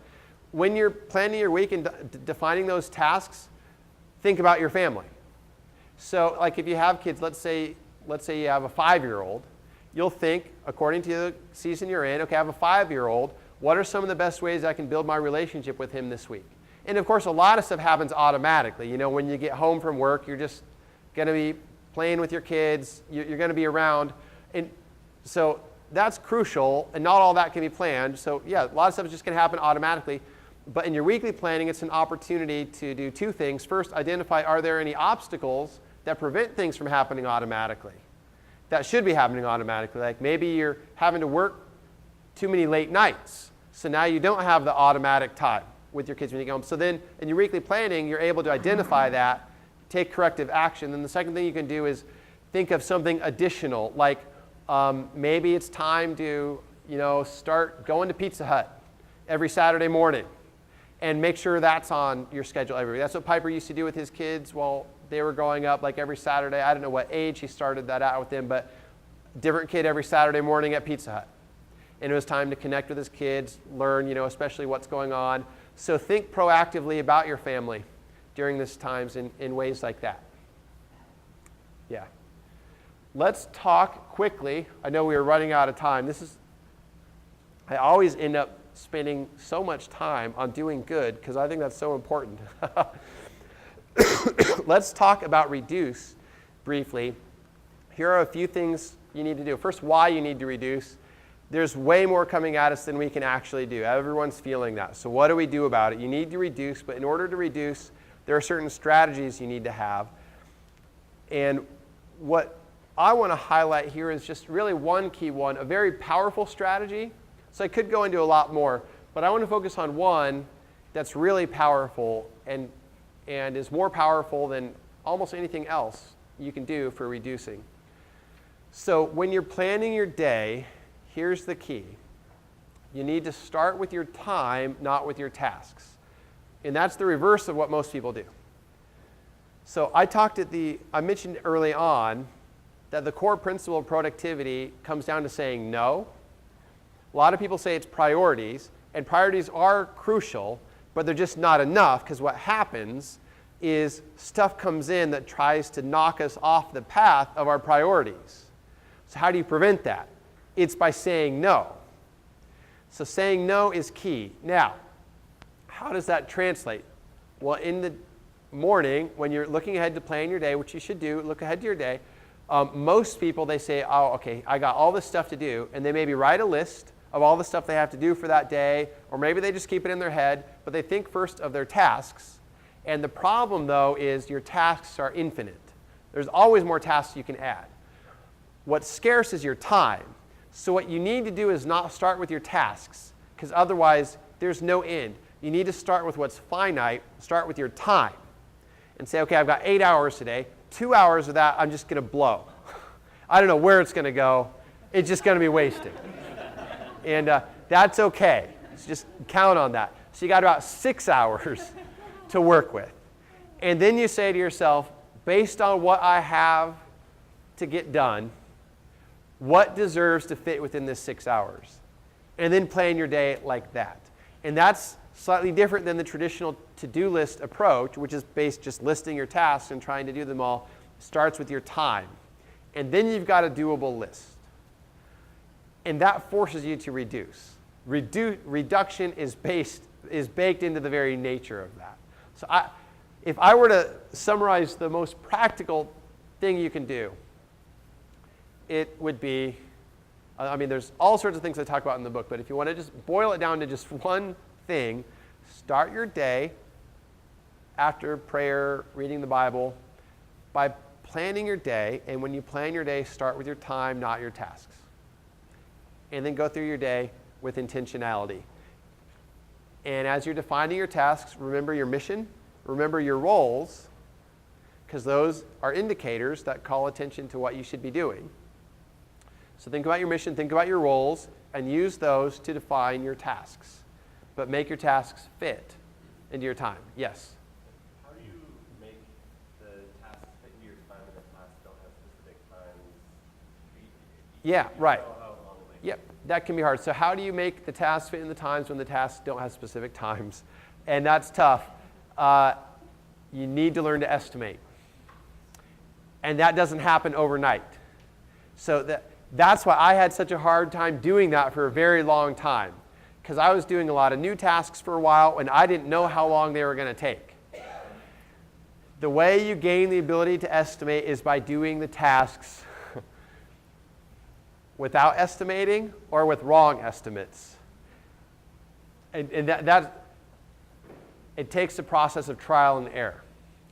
When you're planning your week and defining those tasks, think about your family. So like if you have kids, let's say you have a 5-year-old, you'll think, according to the season you're in, okay, I have a 5-year-old, what are some of the best ways I can build my relationship with him this week? And of course, a lot of stuff happens automatically. You know, when you get home from work, you're just going to be playing with your kids, you're going to be around. And so that's crucial, and not all that can be planned. So yeah, a lot of stuff is just going to happen automatically. But in your weekly planning, it's an opportunity to do 2 things. First, identify, are there any obstacles that prevent things from happening automatically? That should be happening automatically. Like maybe you're having to work too many late nights. So now you don't have the automatic time with your kids when you get home. So then in your weekly planning, you're able to identify that, take corrective action. Then the second thing you can do is think of something additional, like maybe it's time to start going to Pizza Hut every Saturday morning and make sure that's on your schedule every week. That's what Piper used to do with his kids while they were growing up, like every Saturday. I don't know what age he started that out with them, but different kid every Saturday morning at Pizza Hut. And it was time to connect with his kids, learn, especially what's going on. So think proactively about your family during these times in ways like that. Yeah. Let's talk quickly. I know we are running out of time. I always end up spending so much time on doing good because I think that's so important. Let's talk about reduce briefly. Here are a few things you need to do. First, why you need to reduce. There's way more coming at us than we can actually do. Everyone's feeling that. So what do we do about it? You need to reduce, but in order to reduce, there are certain strategies you need to have. And what I want to highlight here is just really one key one, a very powerful strategy. So I could go into a lot more, but I want to focus on one that's really powerful and is more powerful than almost anything else you can do for reducing. So when you're planning your day, here's the key. You need to start with your time, not with your tasks. And that's the reverse of what most people do. So I mentioned early on that the core principle of productivity comes down to saying no. A lot of people say it's priorities, and priorities are crucial, but they're just not enough, because what happens is stuff comes in that tries to knock us off the path of our priorities. So how do you prevent that? It's by saying no. So saying no is key. Now, how does that translate? Well, in the morning, when you're looking ahead to plan your day, which you should do, look ahead to your day, most people, they say, oh, okay, I got all this stuff to do, and they maybe write a list of all the stuff they have to do for that day, or maybe they just keep it in their head, but they think first of their tasks. And the problem, though, is your tasks are infinite. There's always more tasks you can add. What's scarce is your time. So what you need to do is not start with your tasks, because otherwise there's no end. You need to start with what's finite, start with your time, and say, okay, I've got 8 hours today. 2 hours of that I'm just going to blow. I don't know where it's going to go. It's just going to be wasted. And that's okay. So just count on that. So you got about 6 hours to work with. And then you say to yourself, based on what I have to get done, What deserves to fit within this 6 hours? And then plan your day like that. And that's slightly different than the traditional to-do list approach, which is based just listing your tasks and trying to do them all. Starts with your time. And then you've got a doable list. And that forces you to reduce. Reduction is baked into the very nature of that. So if I were to summarize the most practical thing you can do, it would be, there's all sorts of things I talk about in the book, but if you want to just boil it down to just one thing, start your day after prayer, reading the Bible, by planning your day. And when you plan your day, start with your time, not your tasks. And then go through your day with intentionality. And as you're defining your tasks, remember your mission, remember your roles, because those are indicators that call attention to what you should be doing. So think about your mission, think about your roles, and use those to define your tasks. But make your tasks fit into your time. Yes? How do you make the tasks fit into your time when the tasks don't have specific times? Yeah, right. Know how long they Yep, that can be hard. So how do you make the tasks fit in the times when the tasks don't have specific times? And that's tough. You need to learn to estimate. And that doesn't happen overnight. So that's why I had such a hard time doing that for a very long time. Because I was doing a lot of new tasks for a while, and I didn't know how long they were going to take. The way you gain the ability to estimate is by doing the tasks without estimating or with wrong estimates. And that it takes a process of trial and error.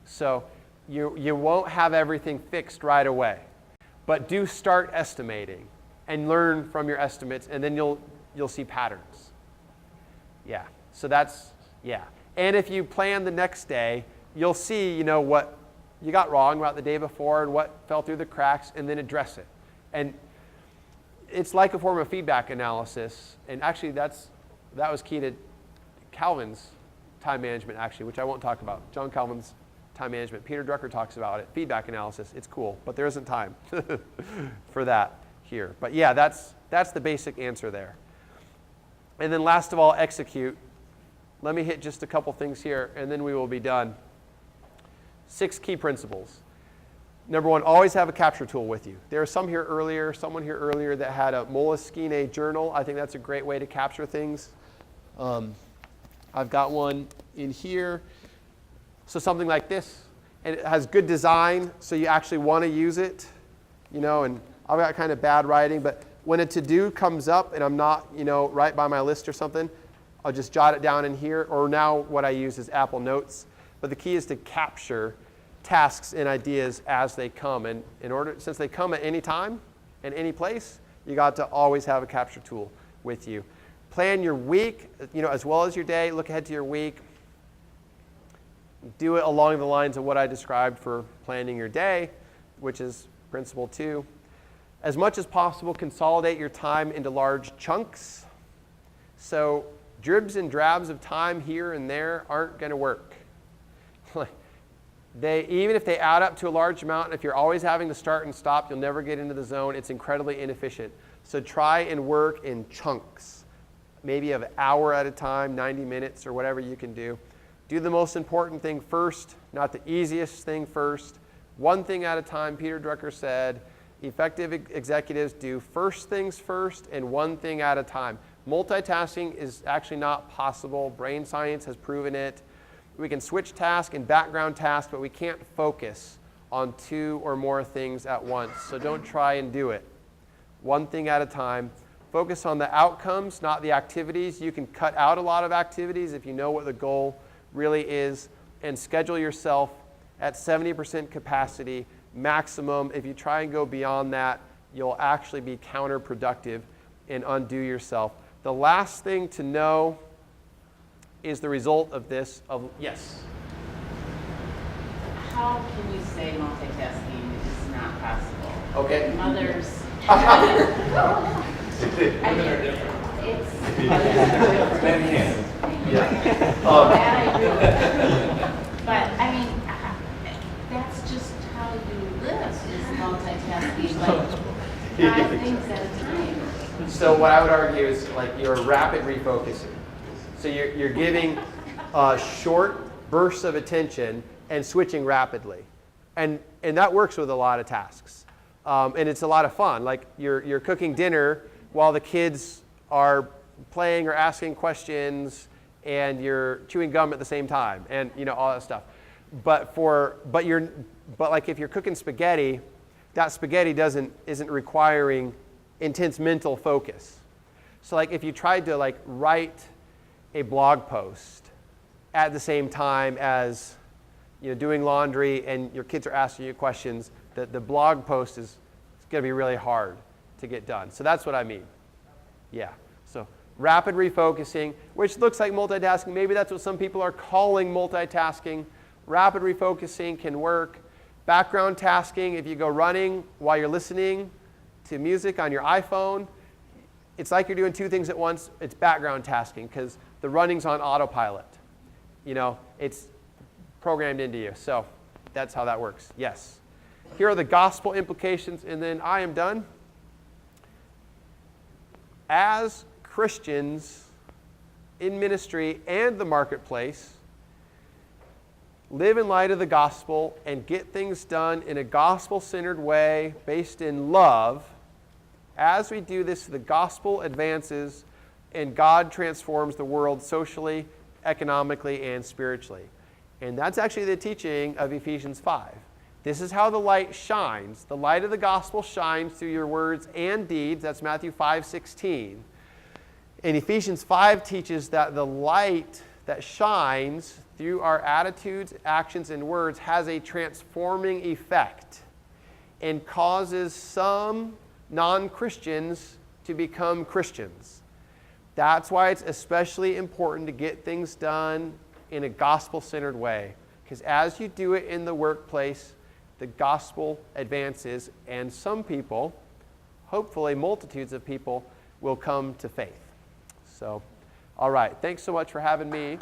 So you won't have everything fixed right away. But do start estimating and learn from your estimates, and then you'll see patterns. Yeah, so that's, yeah. And if you plan the next day, you'll see, what you got wrong about the day before and what fell through the cracks, and then address it. And it's like a form of feedback analysis. And actually, that was key to Calvin's time management, actually, which I won't talk about. John Calvin's time management. Peter Drucker talks about it. Feedback analysis. It's cool, but there isn't time for that here. But yeah, that's the basic answer there. And then last of all, execute. Let me hit just a couple things here, and then we will be done. 6 key principles. Number 1, always have a capture tool with you. There was someone here earlier that had a Moleskine journal. I think that's a great way to capture things. I've got one in here. So something like this. And it has good design, so you actually want to use it. And I've got kind of bad writing, but when a to-do comes up and I'm not, right by my list or something, I'll just jot it down in here. Or now what I use is Apple Notes. But the key is to capture tasks and ideas as they come. And since they come at any time and any place, you got to always have a capture tool with you. Plan your week, as well as your day. Look ahead to your week. Do it along the lines of what I described for planning your day, which is principle 2. As much as possible, consolidate your time into large chunks. So dribs and drabs of time here and there aren't going to work. Even if they add up to a large amount, if you're always having to start and stop, you'll never get into the zone. It's incredibly inefficient. So try and work in chunks, maybe of an hour at a time, 90 minutes, or whatever you can do. Do the most important thing first, not the easiest thing first. One thing at a time, Peter Drucker said. Effective executives do first things first and one thing at a time. Multitasking is actually not possible. Brain science has proven it. We can switch task and background tasks, but we can't focus on 2 or more things at once. So don't try and do it. One thing at a time. Focus on the outcomes, not the activities. You can cut out a lot of activities if you know what the goal really is, and schedule yourself at 70% capacity maximum. If you try and go beyond that, you'll actually be counterproductive and undo yourself. The last thing to know is the result of this. Yes? How can you say multitasking is not possible? Okay. Others. Women are different. It's Men can. that I do. But I mean, that's just how you live, is multitasking. Like 5 things at a time. So what I would argue is like you're rapid refocusing. So you're giving short bursts of attention and switching rapidly. And that works with a lot of tasks. And it's a lot of fun. Like you're cooking dinner while the kids are playing or asking questions, and you're chewing gum at the same time, and all that stuff. But like if you're cooking spaghetti, that spaghetti isn't requiring intense mental focus. So like if you tried to like write a blog post at the same time as doing laundry and your kids are asking you questions, the blog post is going to be really hard to get done. So that's what I mean. Yeah. So rapid refocusing, which looks like multitasking. Maybe that's what some people are calling multitasking. Rapid refocusing can work. Background tasking, if you go running while you're listening to music on your iPhone, it's like you're doing 2 things at once. It's background tasking because the running's on autopilot. It's programmed into you. So that's how that works. Yes. Here are the gospel implications, and then I am done. As Christians in ministry and the marketplace, live in light of the gospel and get things done in a gospel-centered way based in love. As we do this, the gospel advances and God transforms the world socially, economically, and spiritually. And that's actually the teaching of Ephesians 5. This is how the light shines. The light of the gospel shines through your words and deeds. That's Matthew 5:16. And Ephesians 5 teaches that the light that shines through our attitudes, actions, and words has a transforming effect and causes some non-Christians to become Christians. That's why it's especially important to get things done in a gospel-centered way. Because as you do it in the workplace, the gospel advances, and some people, hopefully multitudes of people, will come to faith. So, all right. Thanks so much for having me.